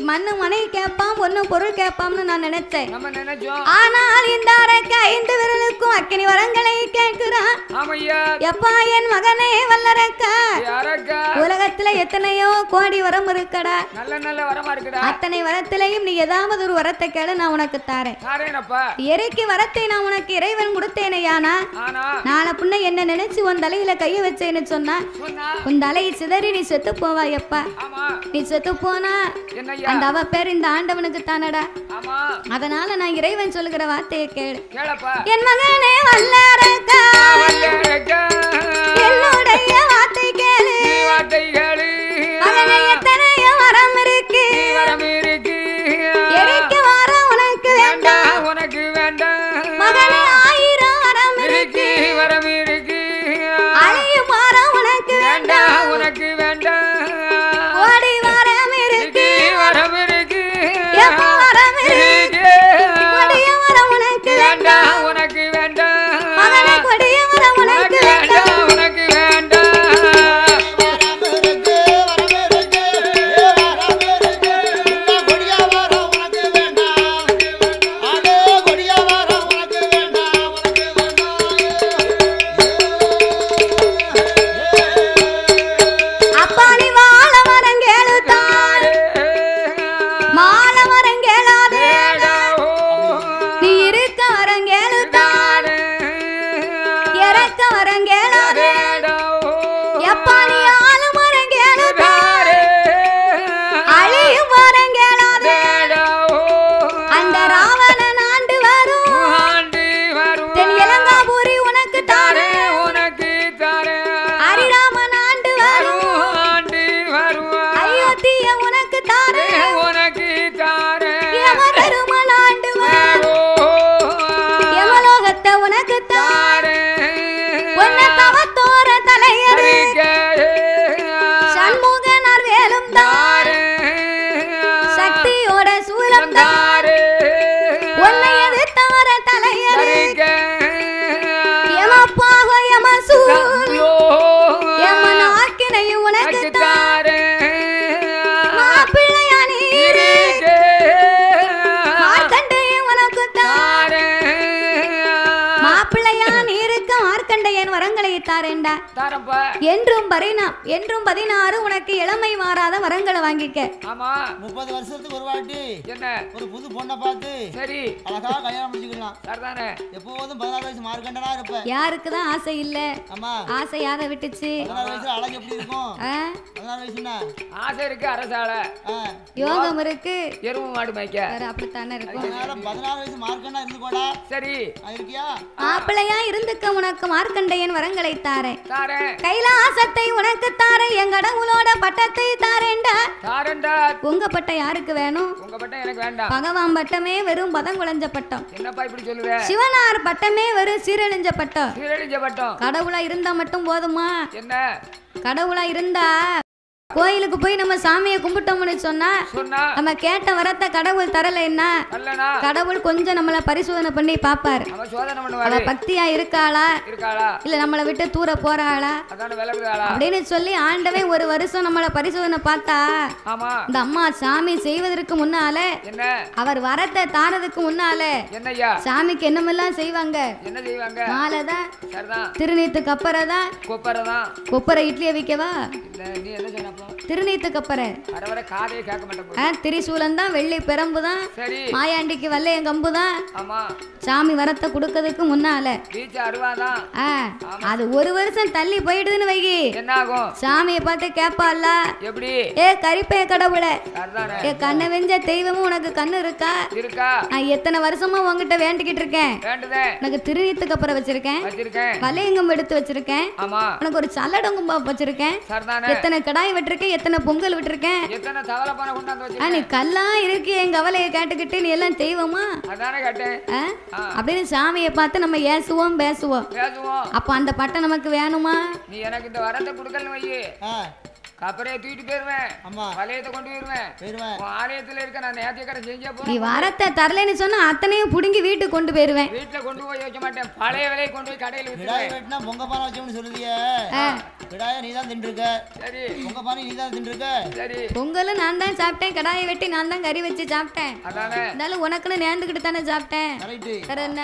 மண்ணு மனை கேட்பான் ஒன்னு பொருள் கேட்பான்னு நான் நினைச்சேன் ஆனால் இந்த அரைக்க 5 விரலுக்கும் அக்கினி வரங்களை கேட்கிறான் எப்பா என் மகனே வல்லரக்க உலகத்துல எத்தனையோ கோடி வரம் இருக்கடா நல்ல நல்ல வரமா இருக்குடா அத்தனை வரத்திலையும் நீ ஏதாவது ஒரு வரத்தை கேளு நான் உனக்கு தாரேன் இறைக்கு வரத்தை நான் உனக்கு இறைவன் கொடுத்தேனையானா நாளை புண்ணை என்ன நினைச்சு உன் தலையில கைய வச்சேன்னு சொன்னா உன் தலையை சிதறி நீ செத்து போவாயப்பா நீ செத்து போனா அந்த அவ பேர் இந்த ஆண்டவனுக்கு தானடா அதனால நான் இறைவன் சொல்லுகிற வார்த்தையை கேளு என் மகனே வல்லரக்கா என்னுடைய வார்த்தை கேளு மகனே எத்தனையோ வரம் இருக்கு எரிக்க வரம் உனக்கு வேண்டாம் மகனே 1000 வரம் இருக்கு அழியும் வரம் உனக்கு வேண்டாம் ஓடி வரம் இருக்கு எப்ப வரம் இருக்கு கொடிய வரம் உனக்கு வேண்டாம் மகனே கொடிய வரம் உனக்கு வேண்டாம் உனக்கு தாரே உன்னை தவத்தோட மார்க்கண்டையன் வரங்களை தாரேண்டா என்றும் 16 உனக்கு இளமை மாறாத வரங்களை வாங்கிக்க. ஆமா 30 வருஷத்துக்கு ஒரு வாட்டி என்ன ஒரு புது பொண்ணை பார்த்து சரி அழகா கல்யாணம் முடிச்சுக்கலாம். சரிதானே? எப்போதும் 16 வயசு மார்க்கண்டனா இருப்ப. யாருக்கு தான் ஆசை இல்ல? ஆமா ஆசை யார விட்டுச்சு? 16 வயசுல அழகு எப்படி இருக்கும்? 16 வயசுனா ஆசை இருக்கு, அரசால யோகம் இருக்கு, எருமை மாடு மேய்க்க வேற அப்படித்தானே இருக்கும். அதனால 16 வயசு மார்க்கண்டா இருந்து போடா. சரி இருக்கியா? ஆப்பிளையா இருந்துக்க உனக்கு மார்க்கண்டையன் வரங்களை தாரேன். கைலாசத்தை உனக்கு தாரேன், என் கடவுளோட பட்டத்தை தாரேண்டா. உங்க பட்டம் யாருக்கு வேணும்? உங்க பட்டம் எனக்கு வேண்டாம். பகவான் பட்டமே வெறும் பதங்குழஞ்ச பட்டம். என்னப்பா இப்படி சொல்லுற? சிவனார் பட்டமே வெறும் சீரழிஞ்ச பட்டம். சீரழிஞ்ச பட்டம். கடவுளா இருந்தா மட்டும் போதுமா? என்ன கடவுளா இருந்தா கோயிலுக்கு போய் நம்ம சாமியை கும்பிட்டோம்னு சொன்னா நம்ம கேட்ட வரத்தை கடவுள் தரலைன்னா கடவுள் கொஞ்சம் நம்மள பரிசோதனை பண்ணி பாப்பாரு. அவ பக்தியா இருக்காளா இல்ல நம்மளை விட்டு தூர போறாளா அப்படின்னு சொல்லி ஆண்டவன் ஒரு வருஷம் நம்மள பரிசோதனை பார்த்தா இந்த அம்மா சாமி செய்வதற்கு முன்னால அவர் வரத்தை தாரதுக்கு முன்னால சாமிக்கு என்னமெல்லாம் செய்வாங்க? மாலைதான், திருநீத்து கப்பரைதான், கொப்பரை இட்லியை வைக்கவா, திருநீத்து கப்பரை, திரிசூலம் தான், வெள்ளி பெரம்பு தான், மாயாண்டிக்கு வல்லையன் கம்பு தான். சாமி வரத்தை கொடுக்கறதுக்கு முன்னால அது ஒரு வருஷம் தள்ளி போயிடுதுன்னு வைகி சாமியை பார்த்து கேப்பால, ஏ கரிப்பே கடவுளை, ஏ கண்ணை வெஞ்ச தெய்வமும் உனக்கு கண்ணு இருக்கா? நான் எத்தனை வருஷமா உங்ககிட்ட வேண்டிக்கிட்டு இருக்கேன். உனக்கு திருநீத்து கப்பரை வச்சிருக்கேன், வல்லையங்கம் எடுத்து வச்சிருக்கேன், உனக்கு ஒரு சல்லடங்கும் வச்சிருக்கேன், எத்தனை கடாய் விட்டுருக்கேன், எத்தனை பொங்கல் விட்டுருக்கேன், நீ கல்லா இருக்கு என் கவலையை கேட்டுக்கிட்டு நீ எல்லாம் தெய்வமா அப்படின்னு சாமியை பார்த்து நம்ம ஏசுவோம் பேசுவோம். அப்ப அந்த பட்டம் நமக்கு வேணுமா? நீ எனக்கு இந்த வரத்தை கொடுக்கல வையே, கப்பரையை தூக்கிட்டு போயிருவேன், வலையத்தை கொண்டு போயிருவேன், ஆலயத்துல இருக்க நான் நேத்தியக்கரை செஞ்சே போறேன். நீ வரத்தை தரலைன்னு சொன்னா அத்தனையும் புடுங்கி வீட்டுக்கு கொண்டு போயிருவேன். வீட்டுல கொண்டு போய் வைக்க மாட்டேன், பழைய விலையை கொண்டு போய் கடையில் விட்டுருவேன். பொங்க பானை வச்சோம்னு சொல்லுதியே, கடாய நீ தான் தின்றுக்க. சரி பொங்க பானை நீ தான் தின்றுக்க. சரி பொங்கலும் நான் தான் சாப்பிட்டேன், கடாயை வெட்டி நான் தான் கறி வச்சு சாப்பிட்டேன். இருந்தாலும் உனக்குன்னு நேர்ந்துக்கிட்டு தானே சாப்பிட்டேன். என்ன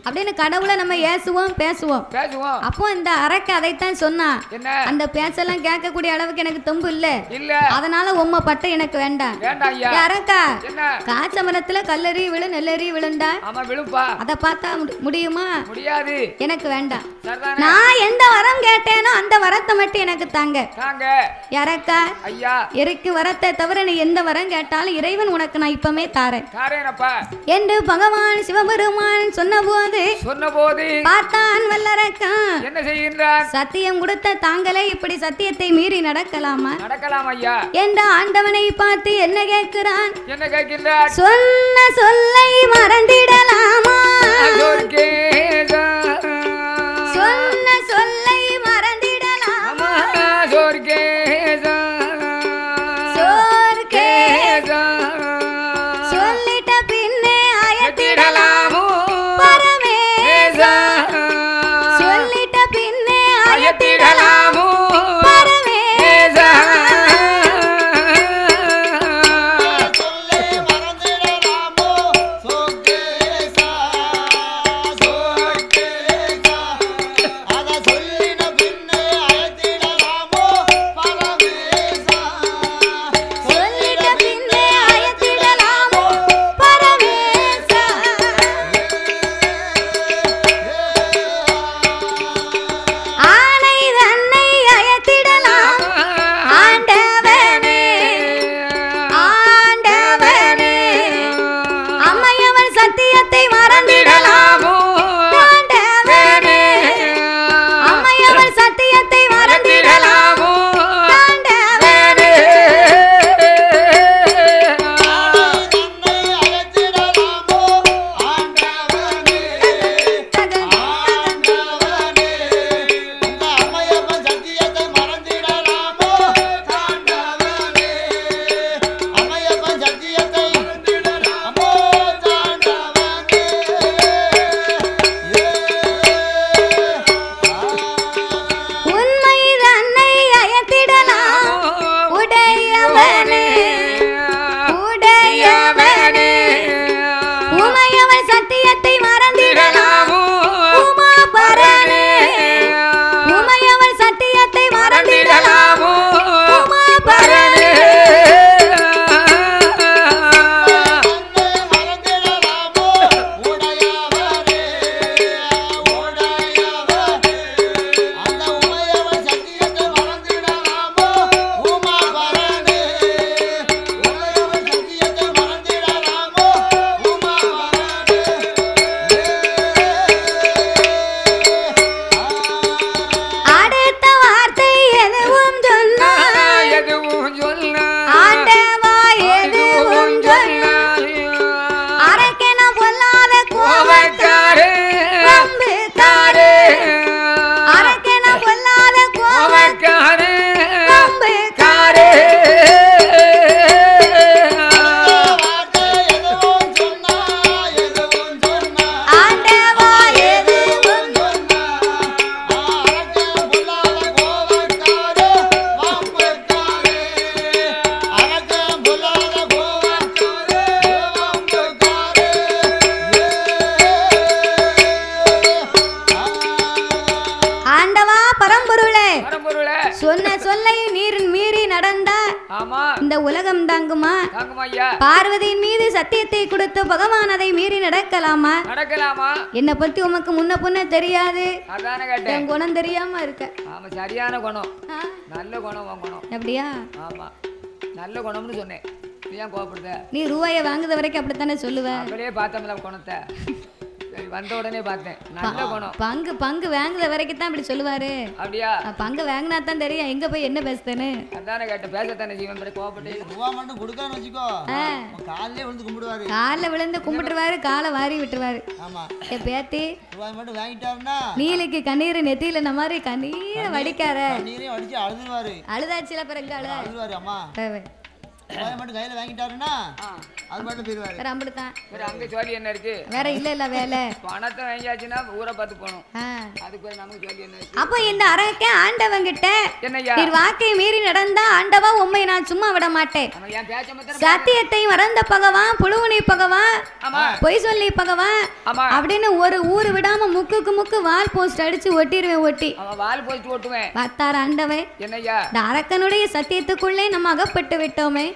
அப்படின்னு கடவுளை நம்ம ஏசுவோம் பேசுவோம். அப்போ இந்த அரக்க அதைத்தான் சொன்னா, அந்த பேச்செல்லாம் கேட்கக்கூடிய அளவுக்கு எனக்கு தெம்பு இல்ல, அதனால உம்ம பட்டை எனக்கு வேண்டாம். அரக்கா காய்ச்ச மரத்துல கல்லறி விழு நெல்லறி விழுந்தா அத பார்த்தா முடியுமா? முடியாது, எனக்கு வேண்டாம். நான் எந்த வரம் கேட்டேனோ அந்த வரத்தை மட்டும் எனக்கு தாங்க. அரக்கா இருக்கு வரத்தை தவிர நீ எந்த வரம் கேட்டாலும் இறைவன் உனக்கு நான் இப்பமே தாரேன் என்று பகவான் சிவபெருமான் சொன்னபோது பார்த்தான் வல்லரக்கா, என்ன செய்கின்றார்? சத்தியம் கொடுத்த தாங்களே இப்படி சத்தியத்தை மீறி நடக்கலாமா? நடக்கலாம் ஐயா என்ற ஆண்டவனை பார்த்து என்ன கேட்கிறான்? என்ன கேட்கிறார்? சொன்ன சொல்லை மறந்திடலாமா? சொன்ன சொல்லை மறந்திடலாமா? சொல்லிட்ட பின்னே அயத்திடலாமோ பரமேசா? சொல்லிட்ட பின்னே அயத்திடலாமோ பரமேசா? பரம்பொருளே சொன்ன சொல்லை நீர் மீறி நடந்தா இந்த உலகம் தாங்குமா? பார்வதியின் மீது சத்தியத்தை கொடுத்து பகவான் அதை மீறி நடக்கலாமா? என்னை பத்தி உமக்கு முன்ன புன்ன தெரியாது, என் குணம் தெரியாம இருக்க. சரியான குணம், நல்ல குணம். அப்படியா? ஆமா, நல்ல குணம்னு சொன்னேன். நீ ரூபாயை வாங்குத வரைக்கும் அப்படித்தானே சொல்லுவ. பார்த்தோம்ல குணத்தை, வந்த உடனே பார்த்தேன். நல்ல குணம். பங்கு வாங்குத வரைக்கும் தான் அப்படி சொல்லுவாரு. அப்படியா? பங்கு வாங்கினா தான் தெரியும் எங்க போய் என்ன பேசுறேன்னு. அதானே கேட்ட, பேசத்தானே ஜீவன் படி கோபப்பட்டு ரூபா மட்டும் கொடுக்கான்னு வச்சுக்கோ, காலையில விழுந்து கும்பிடுவாரு. காலைல விழுந்து கும்பிட்டுருவாரு, காலை வாரி விட்டுருவாரு. ஆமா, பேத்தி ரூபா மட்டும் வாங்கிட்டாருன்னா நீலுக்கு கண்ணீர் நெத்தியில இந்த மாதிரி கண்ணீரை வடிக்கார, கண்ணீரையும் வடிச்சு அழுதுவாரு. அழுதாச்சில பிறகு அழுதுவாரு. அம்மா மட்டும் கையில வாங்கிட்டாருன்னா அது மட்டும் போயிருவாரு. அங்க சொல்லி என்ன இருக்கு? வேற இல்ல வேலை. பணத்தை வாங்கியாச்சுன்னா ஊரை பார்த்து போகணும். அதுக்கு நமக்கு சொல்லி என்ன இருக்கு? அப்போ இந்த அரக்க ஆண்டவங்கிட்ட நீர் வாக்கை மீறி நடந்தா ஆண்டவா உண்மை நான் சும்மா விட மாட்டேன். சத்தியத்தை மறந்த பகவான், புழுவுனி பகவான், பொய் சொல்லி பகவான் அப்படின்னு ஒரு ஊரு விடாம முக்குக்கு முக்கு வால் போஸ்ட் அடிச்சு ஒட்டிடுவேன். வால் போஸ்ட் ஒட்டுவேன். பார்த்தார் ஆண்டவன், என்னையா இந்த அரக்கனுடைய சத்தியத்துக்குள்ளே நம்ம அகப்பட்டு விட்டோமே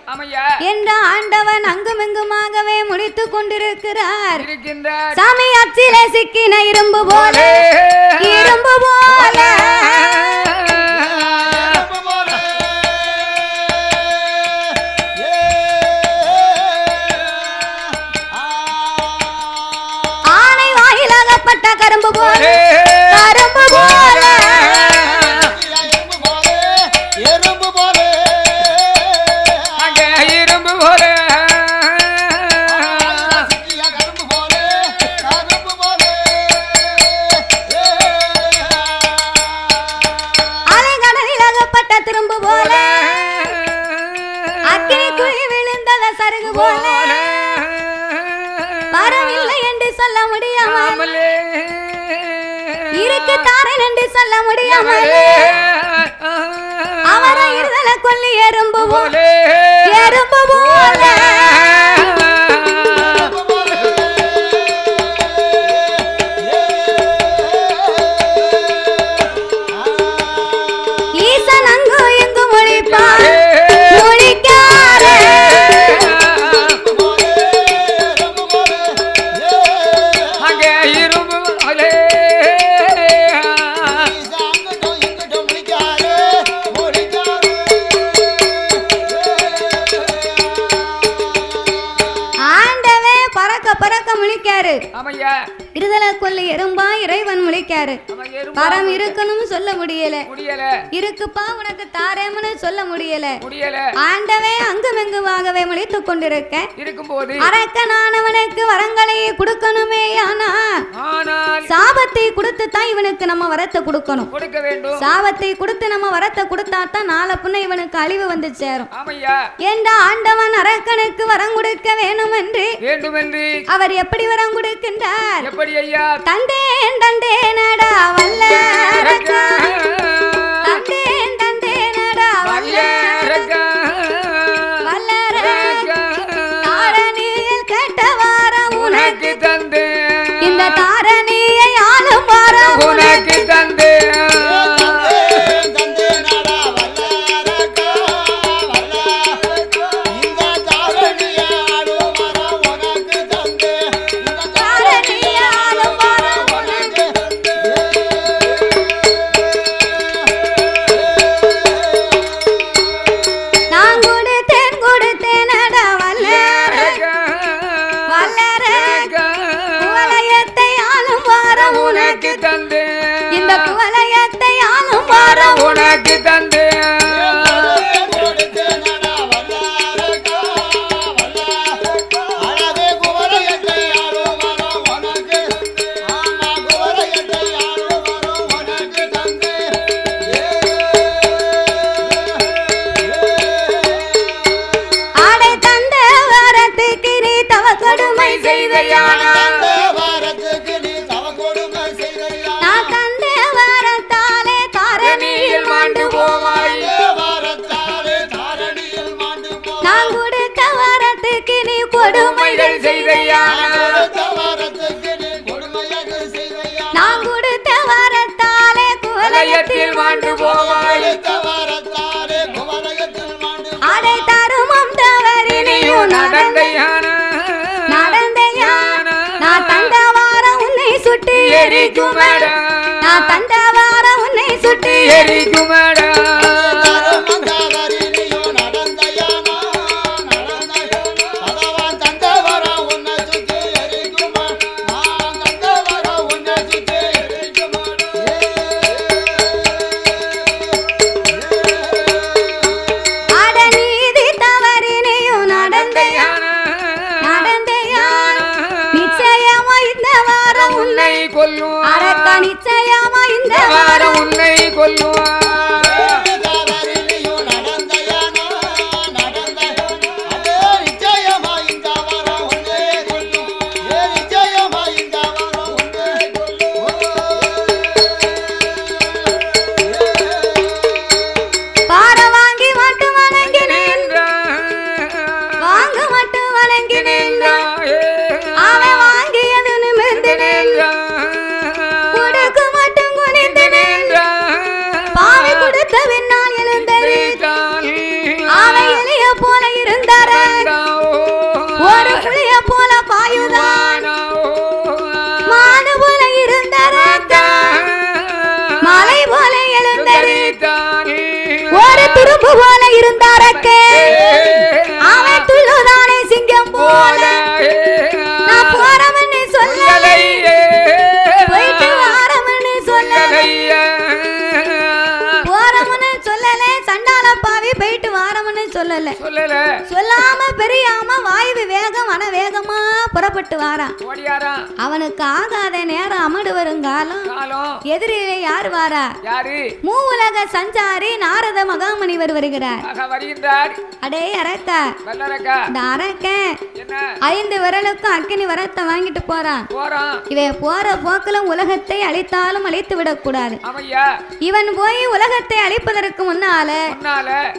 என்ற ஆண்டவன் அங்குமெங்குமாகவே முடித்து கொண்டிருக்கிறார். சாமி அச்சிலே சிக்கின இரும்பு போல, இரும்பு போல ஆனை வாயிலாகப்பட்ட கரும்பு போல, கரும்பு போல திரும்பு போல, அக்கினி குழி விழுந்தத சருகு போல, வரவில்லை என்று சொல்ல முடியாமல், இருக்கு தாரன் என்று சொல்ல முடியாமல், அவரை இருதல கொல்லி எறும்பு போல, எறும்பு போல இருதல கொல்லி எறும்பா இறைவன் முழிக்காரு. பரம் இருக்கணும் சொல்ல முடியல, இருக்குப்பா உனக்கு தாரேம்னு சொல்ல முடியல. ஆண்டவே அங்குமெங்குமாகவே முழித்து கொண்டிருக்க இருக்கும்போது அரக்கனானவனுக்கு வரங்களை கொடுக்கணுமே, ஆனால் சாபத்தை கொடுத்து தான் இவனுக்கு நம்ம வரத்தை கொடுக்கணும். சாபத்தை கொடுத்து நம்ம வரத்தை கொடுத்தா தான் நாளை புண்ண இவனுக்கு அழிவு வந்து சேரும். என்ற ஆண்டவன் அரக்கனுக்கு வரம் கொடுக்க வேணும் என்று அவர் எப்படி வரம் கொடுக்கின்றார்? தந்தேன் தந்தேனடா வல்லரக்கா, தந்தேன் தந்தேனடா வல்லரக்கா, வல்லரக்கா தாரணியில் கேட்ட வாரம் உனக்கு தந்தேன், இந்த தாரணியை ஆளும் வாரம் உனக்கு தந்தேன். இந்த குவலயத்தை ஆளும் வாரம் உனக்கு தந்தே, ஆடை தந்த வாரத்துக்கு நீ தவ கொடுமை செய்தையான, நான் கொடுத்த வரத்துக்கு நீ கொடுமைகள் செய்தையா, நான் கொடுத்த வரத்தாலே குவலயத்தில் குவலையில் மாண்டு போவாய் அடை தருமம் தவறினையும் நடந்தையான நான் தந்தவார உன்னை சுட்டி எரிக்குமடா நான் தந்தவார உன்னை சுட்டி எரிக்குமடா நிச்சயமா இந்த வாரம் உன்னை கொல்லுவான் துரும்பு போல இருந்தாரக்கே அவன் துள்ளுதானே சிங்கம் போல நான் போறவன்னு சொல்லலை போயிட்டு வாரவன்னு சொல்லலை போறவன்னு சொல்லலை சண்டால பாவி போயிட்டு வாரவன்னு சொல்லலை சொல்லாம பெரியாம வாயு வேகம் வன வேகமா புறப்பட்டு வாரான் அவனுக்கு ஆகாத நேரம் அமடு வரும் காலம் எதிரிலே யார் வாரா மூவுலக சஞ்சாரி நாரத மகாமுனிவர் வருகிறார் அடே அரக்கா இந்த அரக்கன் 5 விரலுக்கும் அக்கினி வரத்தை வாங்கிட்டு போறான் இவன் போற போக்குல உலகத்தை அழித்தாலும் அழித்து விடக்கூடாது இவன் போய் உலகத்தை அழிப்பதற்கு முன்னால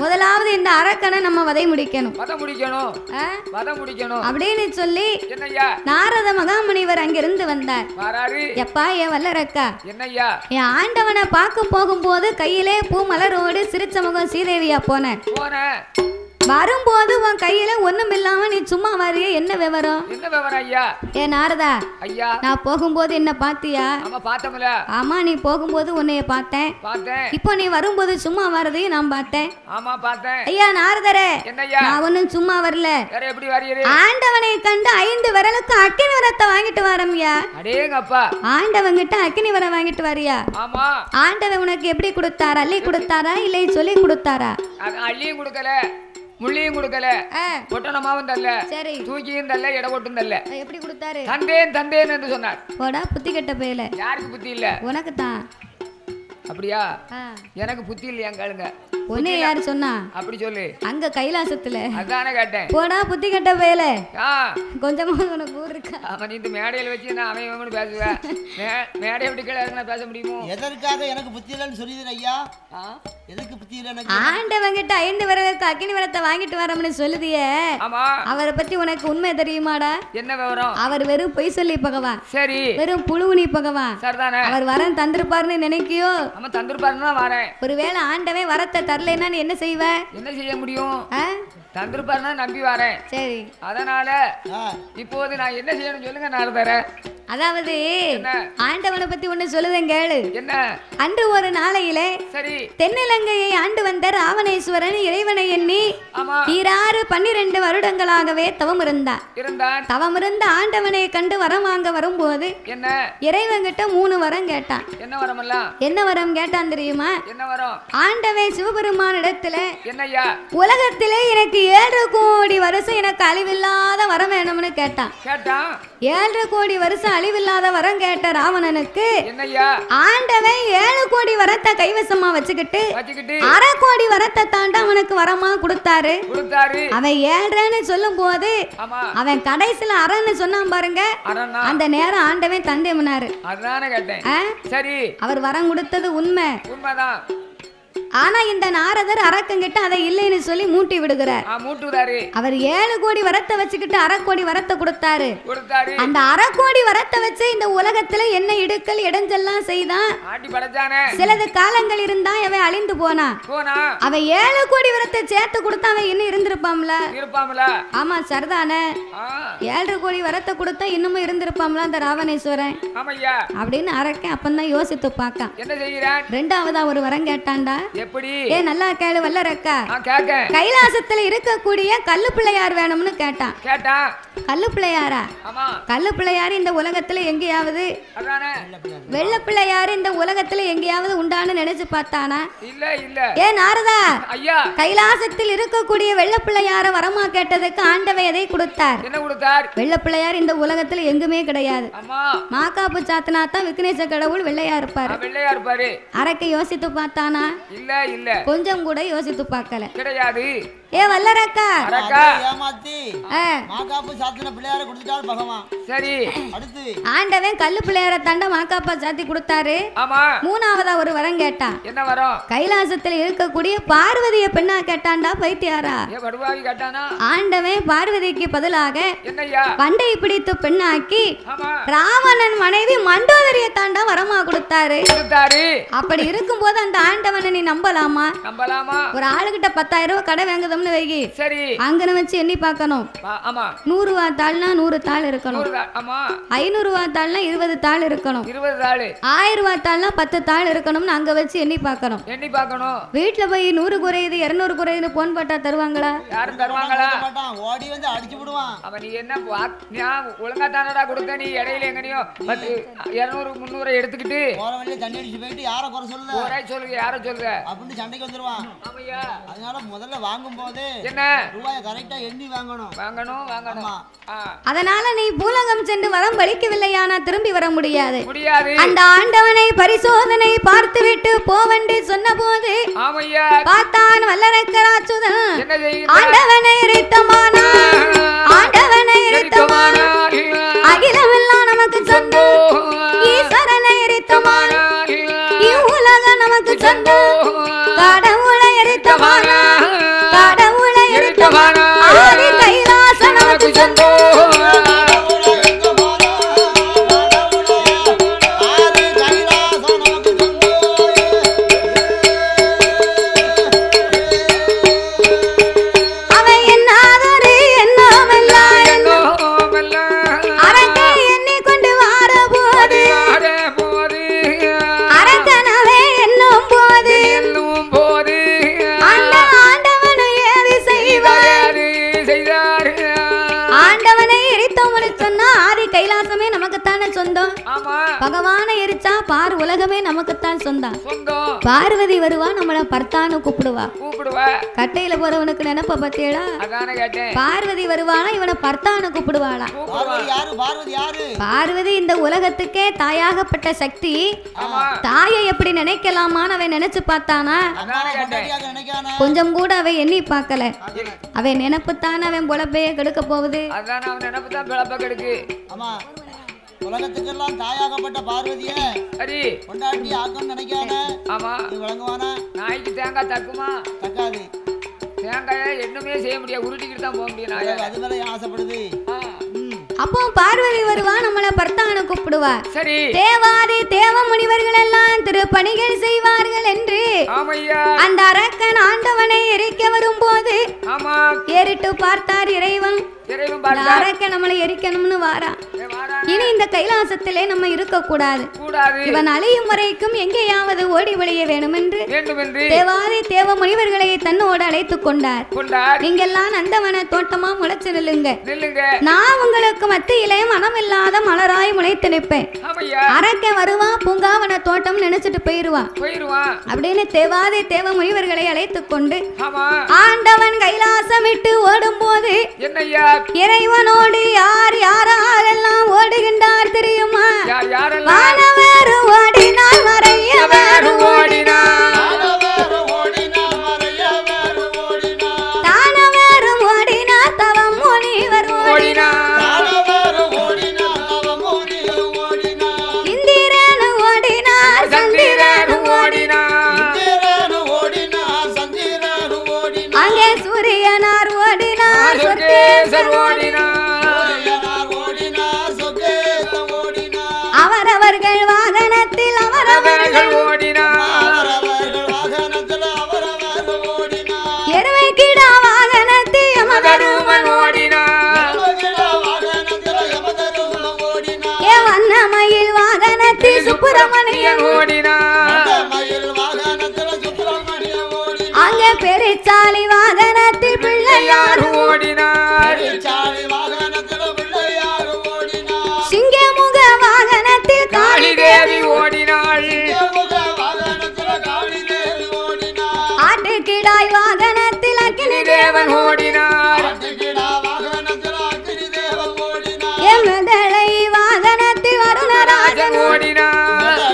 முதலாவது இந்த அரக்கனை நம்ம வதை முடிக்கணும் அப்படின்னு சொல்லி நாரத மகாமுனிவர் அங்கிருந்து வந்தார். எப்பா என் வல்லரக்கா என் ஆண்டவனை பார்க்க போகும்போது கையிலே பூ மலரோடு சிரிச்ச முகம் சீதேவியா போன வரும்போது உன் கையில ஒண்ணும் இல்லாம நீ சும்மா வரைய என்ன விவரம் ஐயா? ஏ நாரதா ஐயா, நான் போகும்போது என்ன பாத்தியா? ஆமா, நீ போகும்போது உன்னைய பார்த்தேன். இப்போ நீ வரும்போது சும்மா வரதையும் நான் பார்த்தேன். ஐயா நாரதரே, நான் ஒன்னும் சும்மா வரல. ஆண்டவனை கண்டு 5 விரலுக்கு அக்கினி வரத்தை வாங்கிட்டு வரம்யா. ஆண்டவன் கிட்ட அக்கினி வர வாங்கிட்டு வரியா? ஆண்டவன் உனக்கு எப்படி கொடுத்தாரா? அள்ளி கொடுத்தாரா இல்லை சொல்லி கொடுத்தாரா? அள்ளியும் கொடுக்கல, முள்ளியும் கொடுக்கல, பொட்டணமாவும் தரல, தூக்கியும் தரல, எடை போட்டும் தரல. எப்படி கொடுத்தாரு? தந்தேன் தந்தேன் என்று சொன்னார். போடா புத்தி கெட்ட பேல. யாருக்கு புத்தி இல்ல? உனக்கு தான். அப்படியா? எனக்கு புத்தி இல்லையா கேளுங்க. ஒன்னே யாரு சொன்னா? அப்படி சொல்லு. அங்க கைலாசத்துல. அதானே கேட்டேன். போடா புத்தி கெட்ட பேல. கொஞ்சமா உனக்கு ஊர் இருக்கா? அவன் இந்த மேடையில வச்சு நான் அவன் பேசுவேன். மேடை எப்படி கேள பேச முடியுமோ? எதற்காக எனக்கு புத்தி இல்லைன்னு சொல்லிடுற ஐயா? எதுக்கு புத்தி இல்ல எனக்கு? ஆண்டவன் கிட்ட 5 விரலுக்கு அக்கினி வரத்தை வாங்கிட்டு வரம்னு சொல்லுதியே. ஆமா. அவரை பத்தி உனக்கு உண்மை தெரியுமாடா? என்ன விவரம்? அவர் வெறும் பொய் சொல்லி பகவான். சரி. வெறும் புழுவுனி பகவான். சரிதானே. அவர் வரன் தந்திருப்பாருன்னு நினைக்கியோ? ஆமா, தந்திருப்பாருன்னா வரேன். ஒருவேளை ஆண்டவன் வரத்தை தரலைன்னா நீ என்ன செய்வ? என்ன செய்ய முடியும்? தந்திருப்பாருன்னா நம்பி வரேன். சரி. அதனால இப்போது நான் என்ன செய்யணும் சொல்லுங்க நாரதரே. அதாவது ஆண்டவனை பத்தி ஒண்ணு சொல்லுதேன் கேளு. என்ன? அன்று ஒரு நாளையிலே சரி தென்னிலங்கையை ஆண்டு வந்த ராவணேஸ்வரன் இறைவனை எண்ணி 12 வருடங்களாகவே தவம் இருந்தார். தவம் இருந்த ஆண்டவனை கண்டு வரம் வாங்க வரும்போது என்ன இறைவன் கிட்ட 3 வரம் கேட்டான். என்ன வரம் எல்லாம்? என்ன வரம் கேட்டான் தெரியுமா? என்ன வரம்? ஆண்டவன் சிவபெருமான் இடத்துல என்னய்யா உலகத்திலே எனக்கு 7 கோடி வருஷம் எனக்கு அழிவில்லாத வரம் வேணும்னு கேட்டான். 7 கோடி வருஷம் அழிவில்லாத வரம் கேட்ட ராவணனுக்கு ஆண்டவன் 7 கோடி வரத்தை கைவசமா வச்சுக்கிட்டு 1/2 கோடி வரத்தை தாண்ட அவனுக்கு வரமா கொடுத்தாரு. அவன் 7ன்னு சொல்லும் போது அவன் கடைசியில அரன்னு சொன்னான் பாருங்க. அந்த நேரம் ஆண்டவன் தந்தை முன்னாரு. அவர் வரம் கொடுத்தது உண்மை. ஆனா இந்த நாரதர் அரக்கங்கிட்ட அதை இல்லைன்னு சொல்லி மூட்டி விடுகிறார். அவர் 7 கோடி வரத்தை வச்சுக்கிட்டு 1/2 கோடி வரத்தை கொடுத்தாரு. அந்த 1/2 கோடி வரத்தை வச்சு இந்த உலகத்துல என்ன இடுக்கல் இடைஞ்செல்லாம் செய்தான். சிலது காலங்கள் இருந்தா அவன் அழிந்து போனா. அவன் 7 கோடி வரத்தை சேர்த்து கொடுத்தா அவன் இன்னும் இருந்திருப்பாம்ல. ஆமா சரிதானே. 7 கோடி வரத்தை கொடுத்தா இன்னமும் இருந்திருப்பாம்ல அந்த ராவணேஸ்வரன் அப்படின்னு அரக்கன் அப்பந்தான் யோசித்து பார்க்க. ரெண்டாவதா ஒரு வரம் கேட்டான்டா. ஏ நல்லா கேளு வல்லரக்கா. கைலாசத்துல இருக்கக்கூடிய கல்லு பிள்ளையார் வேணும்னு கேட்டான். கல்லு பிள்ளையாரா? கல்லு பிள்ளையாரு இந்த உலகத்துல எங்கேயாவது, வெள்ள பிள்ளையாரு இந்த உலகத்துல எங்கேயாவது உண்டான்னு நினைச்சு பார்த்தானா? ஏ நாரதா, கைலாசத்தில் இருக்கக்கூடிய வெள்ள பிள்ளையார வரமா கேட்டதுக்கு ஆண்டவன் எதை கொடுத்தார்? வெள்ள பிள்ளையார் இந்த உலகத்துல எங்குமே கிடையாது. மாக்காப்பு சாத்தினா தான் விக்னேச கடவுள் வெள்ளையா இருப்பாரு. அரக்கை யோசித்து பார்த்தானா? கொஞ்சம் கூட யோசித்து பார்க்கல. கிடையாது. ஏ வல்லரக்கா, ஏமாத்தி மாகாப்பு சாத்தின பிள்ளையார கொடுத்துட்டார் பகவான். சரி, அடுத்து ஆண்டவன் கல்லு பிள்ளையார தாண்ட மாகாப்பா சாத்தி கொடுத்தாரு. மூணாவதா ஒரு வரம் கேட்டான். என்ன வரம்? கைலாசத்துல இருக்கக்கூடிய பார்வதிய பெண்ணா கேட்டான்டா பைத்தியாரா. ஆண்டவன் பார்வதிக்கு பதிலாக பண்டை பிடித்து பெண்ணாக்கி ராவணன் மனைவி மண்டோதரிய தாண்டா வரமா கொடுத்தாரு. அப்படி இருக்கும் போது அந்த ஆண்டவனை நீ நம்பலாமா? ஒரு ஆளுகிட்ட 10,000 ரூபாய் கடை வாங்குது வைகி, சரி அங்கன வச்சு எண்ணி பார்க்கணும். 100 ரூபாய் தாள்னா 100 தாள் இருக்கணும். 500 ரூபாய் தாள்னா 20 தாள் இருக்கணும். 1000 ரூபாய் தாள்னா 10 தாள் இருக்கணும்னு அங்க வச்சு எண்ணி பார்க்கணும். வீட்டுல போய் 100 குறையுது 200 குறையுது போன் போட்டா தருவாங்களா? யாரும் தருவாங்களா? ஓடி வந்து அடிச்சு விடுவான். அவன் நீ என்ன ஒழுங்கா தானடா கொடுத்த, நீ இடையில எங்கனையோ 200 300 எடுத்துக்கிட்டு போற வழியில தண்ணி அடிச்சு போயிட்டு யார குறை சொல்லுங்க யார சொல்லுங்க அப்படின்னு சண்டைக்கு வந்துருவான். அதனால முதல்ல வாங்கும் போது என்ன ரூபாயை கரெக்ட்டா எண்ணி வாங்கணும். அதனால நீ பூலோகம் சென்று வரம் பலிக்கவில்லையானா திரும்பி வர முடியாது. அந்த ஆண்டவனை பரிசோதனை பார்த்துவிட்டு போவென்று சொன்னபோது பார்த்தான் வல்லரக்கராச்சுதன். ஆண்டவனை எரித்தமானா அகிலமெல்லாம் நமக்கு சொந்த ஈஸ்வரனை எரித்தமானா இவ்வுலகம் நமக்கு சொந்த கடவுளை எரித்தமானா ஆதி கைலாசம் நமக்கு சொந்த பகவானை எரிச்சா பார் உலகமே நமக்குத்தான் சொந்தம். பார்வதி வருவா நம்மள பர்த்தான்னு கூப்பிடுவா. கட்டையில போறவனுக்கு நினைப்ப பத்தியடா. பார்வதி வருவானா இவனை பர்த்தான்னு கூப்பிடுவாளா? பார்வதி இந்த உலகத்துக்கே தாயாகப்பட்ட சக்தி. தாயை எப்படி நினைக்கலாமான்னு அவன் நினைச்சு பார்த்தானா? கொஞ்சம் கூட அவன் எண்ணி பார்க்கல. அவன் நினைப்புத்தான் அவன் பொழப்பையே கெடுக்க போகுது. உலகத்துக்கெல்லாம் தாயாகப்பட்ட பார்வதிய சரி கொண்டாட்டி ஆக்கம் நினைக்காத. ஆமா நீ வழங்குவானா? நாய்க்கு தேங்காய் தக்குமா? தக்காது. தேங்காயை என்னமே செய்ய முடியாது, உருட்டிக்கிட்டு தான் போக முடியும். நாய் அது மேல ஆசைப்படுது. அப்போ பார்வதி வருவா நம்மள பர்த்தான கூப்பிடுவா. சரி தேவாதி தேவ முனிவர்கள் எல்லாம் திருப்பணிகள் செய்வார்கள் என்று அந்த அரக்கன் ஆண்டவனை எரிக்க வரும்போது ஏறிட்டு பார்த்தார் இறைவன். நம்மளை எரிக்கணும்னு வாரா. இனி இந்த கைலாசத்திலே நம்ம இருக்க கூடாது. இவன் அழியும் வரைக்கும் எங்கேயாவது ஓடி ஒளிய வேண்டும் என்று தேவாதி தேவ முனிவர்களை தன்னோடு அழைத்துக் கொண்டார். நீங்கெல்லாம் நந்தவன தோட்டமா முளைச்சு நில்லுங்க. நான் உங்களுக்கு மத்தியிலே மனமில்லாத மலராய் முளைத்து நிற்பேன். அரக்க வருவா பூங்காவன தோட்டம் நினைச்சிட்டு போயிருவான் அப்படின்னு தேவாதி தேவ முனிவர்களை அழைத்துக் கொண்டு ஆண்டவன் கைலாசம் விட்டு ஓடும் போது இறைவனோடு யார் யாரெல்லாம் ஓடுகின்றார் தெரியுமா? வானவர் ஓடினார், மறையவர் ஓடினார், தானவர் ஓடினார், தவம் முனிவர் ஓடினார், இந்திரன் ஓடினார், சந்திரன் ஓடினார், பெருச்சாலி வாகனத்தில் பிள்ளையார் ஓடினார் சிங்கமுக வாகனத்தில் காளி தேவி ஓடினாள் ஆட்டுக்கிடாய் வாகனத்தில் அக்கினி தேவன் ஓடினார் எமதளை வாகனத்தில் வருணராஜன் ஓடினார்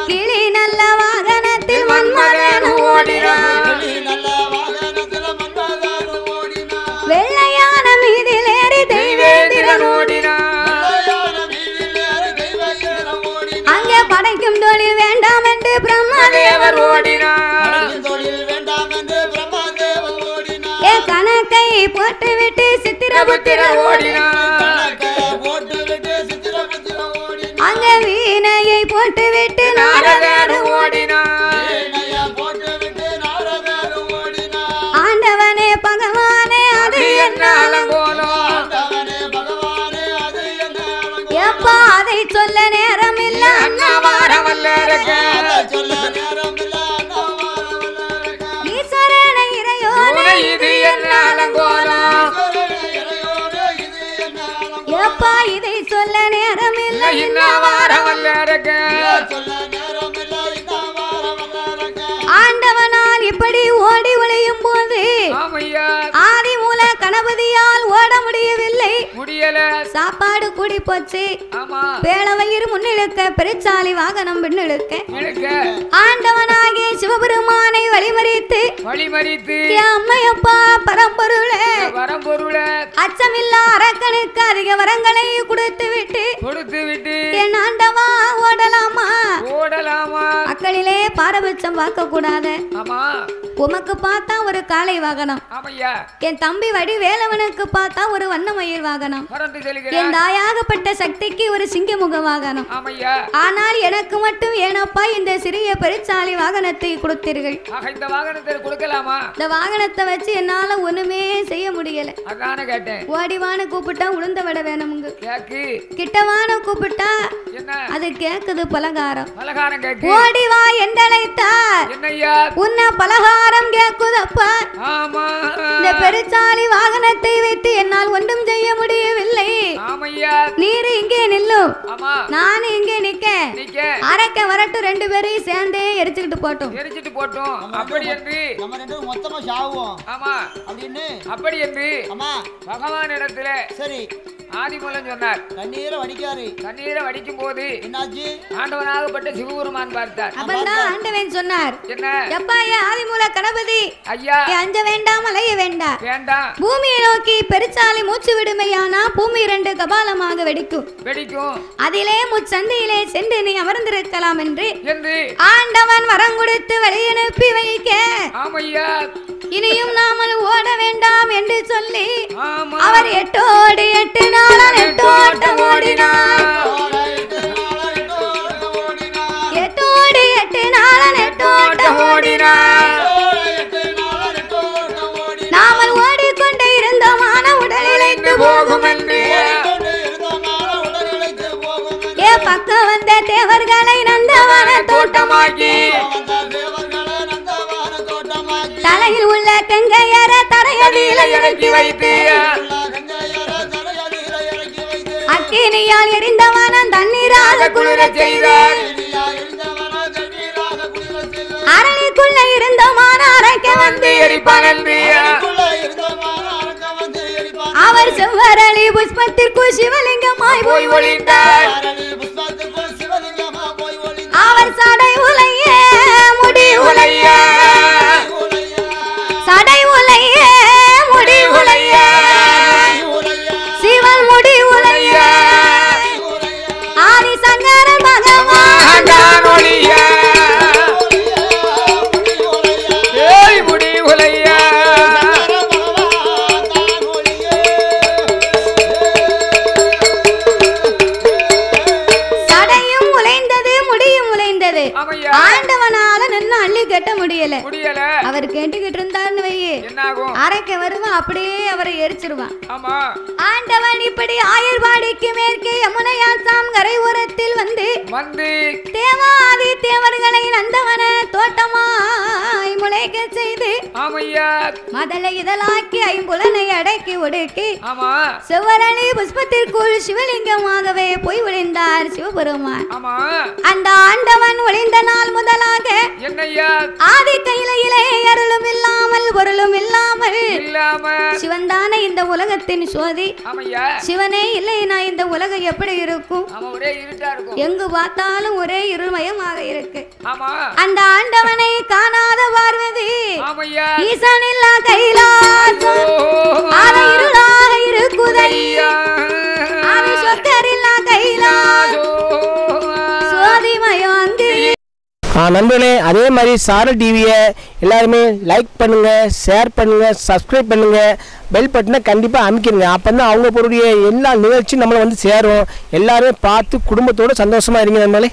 கிளி நல்ல வாகனத்தில் மன்மதன் ஓடினார் வெள்ளையான மீதில் ஏறி தெய்வேந்திரன் அங்கே படைக்கும் தொழில் வேண்டாம் என்று பிரம்மதேவர் ஏ கணக்கை போட்டுவிட்டு சித்திரபுத்திரர் அங்கே வீணையை போட்டுவிட்டு நாரதர் ஆண்டவனே பகவானே அது என்ன எப்பா அதை சொல்ல நேரம் இல்ல ஈஸ்வரன இறையோனே இது என்ன அலங்கோலம் எப்பா இதை சொல்ல நேரம் இல்ல ஆண்டவனால் இப்படி ஓடி ஒளியும் போது ஆதி மூல கணபதியால் ஓட முடியவில்லை சாப்பாடு கூடி போச்சு பேள வயிறு முன்னிழுக்க பெருச்சாலி வாகனம் பின்னிழுக்க ஆண்டவனாகிய சிவபெருமானை வழிமறித்து அம்மையப்பா பரம்பொருளே அச்சமில்லா அரக்கனுக்கு அதிக வரங்களை கொடுத்து விட்டு என் ஆண்டவா ஓடலாமா மக்களிலே பாரபட்சம் பார்க்க கூடாது உமக்கு பார்த்தா ஒரு காளை வாகனம் என் தம்பி வடி வேலவனுக்கு பார்த்தா ஒரு வண்ணமயில் வாகனம் என் தாயாகப்பட்ட சக்திக்கு ஒரு சிங்கமுக வாகனம் ஆனால் எனக்கு மட்டும் ஏனப்பா இந்த சிறிய பெருச்சாலி வாகனத்தை கொடுத்தீர்கள் இந்த வாகனத்தை வச்சு என்னால ஒண்ணுமே செய்ய முடியல ஓடிவான கூப்பிட்டா உளுந்த விட வேணுமுங்க கிட்டவான கூப்பிட்டா அது கேக்குது பலகாரம் ஓடிவா என்றழைத்தார் உன்ன பலகாரம் கேக்குதப்பா இந்த பெருச்சாலி வாகனத்தை வைத்து என்னால் ஒன்றும் செய்ய முடியவில்லை நீர் இங்கே நில்லும் நான் இங்கே நிக்க அரைக்க வரட்டு ரெண்டு பேரையும் சேர்ந்தே எரிச்சுக்கிட்டு போட்டோம் அப்படி என்று மொத்தமா சாவுவோம் அப்படி என்று பகவான் இடத்துல சரி ஆதிமூலம் சொன்னார் கண்ணீரை வடிக்கும் போது என்னாச்சு ஆண்டவனாகப்பட்ட சிவபெருமான் பார்த்தார் அப்பதான் ஆண்டவன் சொன்னார் என்ன எப்பா ஆதிமூல கணபதி ஐயா அஞ்ச வேண்டாம் அலைய வேண்டாம் பூமியை நோக்கி பெருச்சாலி மூச்சு விடுமையானா பூமி இரண்டு கபாலமாக வெடிக்கும் அதிலே முச்சந்தியிலே சென்று நீ அமர்ந்திருக்கலாம் என்று ஆண்டவன் வரம் கொடுத்து வெளியனுப்பி வைக்க இனியும் நாமல் ஓட வேண்டாம் என்று சொல்லி அவர் 8 நாள் 8 ஓட்டம் ஓடினார் 8 நாள் 8 ஓட்டம் ஓடினார் நாமல் ஓடிக்கொண்டு இருந்தோமான உடல் இழைத்து போகும் என்று பக்கம் வந்த தேவர்களை நந்தவன தோட்டமாக்கி தலையில் உள்ள கங்கையர தரையடியில இறக்கி வைத்து அக்கினியால் எரிந்தவன தண்ணீராக குளிர செய்தார் அரணிக்குள்ள இருந்தமான அரைக்க வந்து எரிப்பான் அவர் செவ்வரளி புஷ்பத்திற்கு சிவலிங்கமாய் போய் ஒளிந்தார் அவர் சடை உலைய முடி உலைய சடை உலைய முடி உலைய சிவன் முடி உலைய ஆதி சங்கரன் பகவான் முடி உலைய முடியாது. ஆண்டவனால நின்னு அள்ளி கட்ட முடியல. அவர் கேட்டுக்கிட்டு இருந்தாருன்னு வையே அரைக்க வருவான், அப்படியே அவரை எரிச்சிருவான். ஆண்டவன் இப்படி ஆயர்வாடிக்கு மேற்கே யமுனையாற்றாம் கரை ஓரத்தில் வந்து தேவாதி தேவர்களை நந்தவன தோட்டமாய் முளைக்க செய்து மதலை இதழாக்கி ஐம்புலனை அடக்கி ஒடுக்கி செவ்வரணி புஷ்பத்திற்குள் சிவலிங்கமாகவே போய் ஒளிந்தார் சிவபெருமான். அந்த ஆண்டவன் ஒளிந்த நாள் முதலாக ஆதி கையிலே அருளும் இல்லாமல் பொருளும் இல்லாமல் சிவன்தானே இந்த உலகத்தின் சோதி. சிவனே இல்லைனா இந்த உலகம் எப்படி இருக்கும்? எங்கு பார்த்தாலும் ஒரே இருள்மயமாக இருக்கு. அந்த ஆண்டவனை காணாத பார்வதி ஈசனில்லா கைலாசம் ஆதி இருளாக இருக்குதையா, ஆதி சொக்கரில்லா கைலாசம் சோதிமயம் அங்கு. நண்பர்களே, அதே மாதிரி சாரல் டிவியை எல்லாருமே லைக் பண்ணுங்கள், ஷேர் பண்ணுங்கள், சப்ஸ்கிரைப் பண்ணுங்கள், பெல் பட்டனை கண்டிப்பாக அமைக்கிடுங்க. அப்போ தான் அவங்க பொருடைய எல்லா நிகழ்ச்சியும் நம்மளை வந்து சேரும். எல்லாருமே பார்த்து குடும்பத்தோடு சந்தோஷமாக இருங்க நண்பர்களே.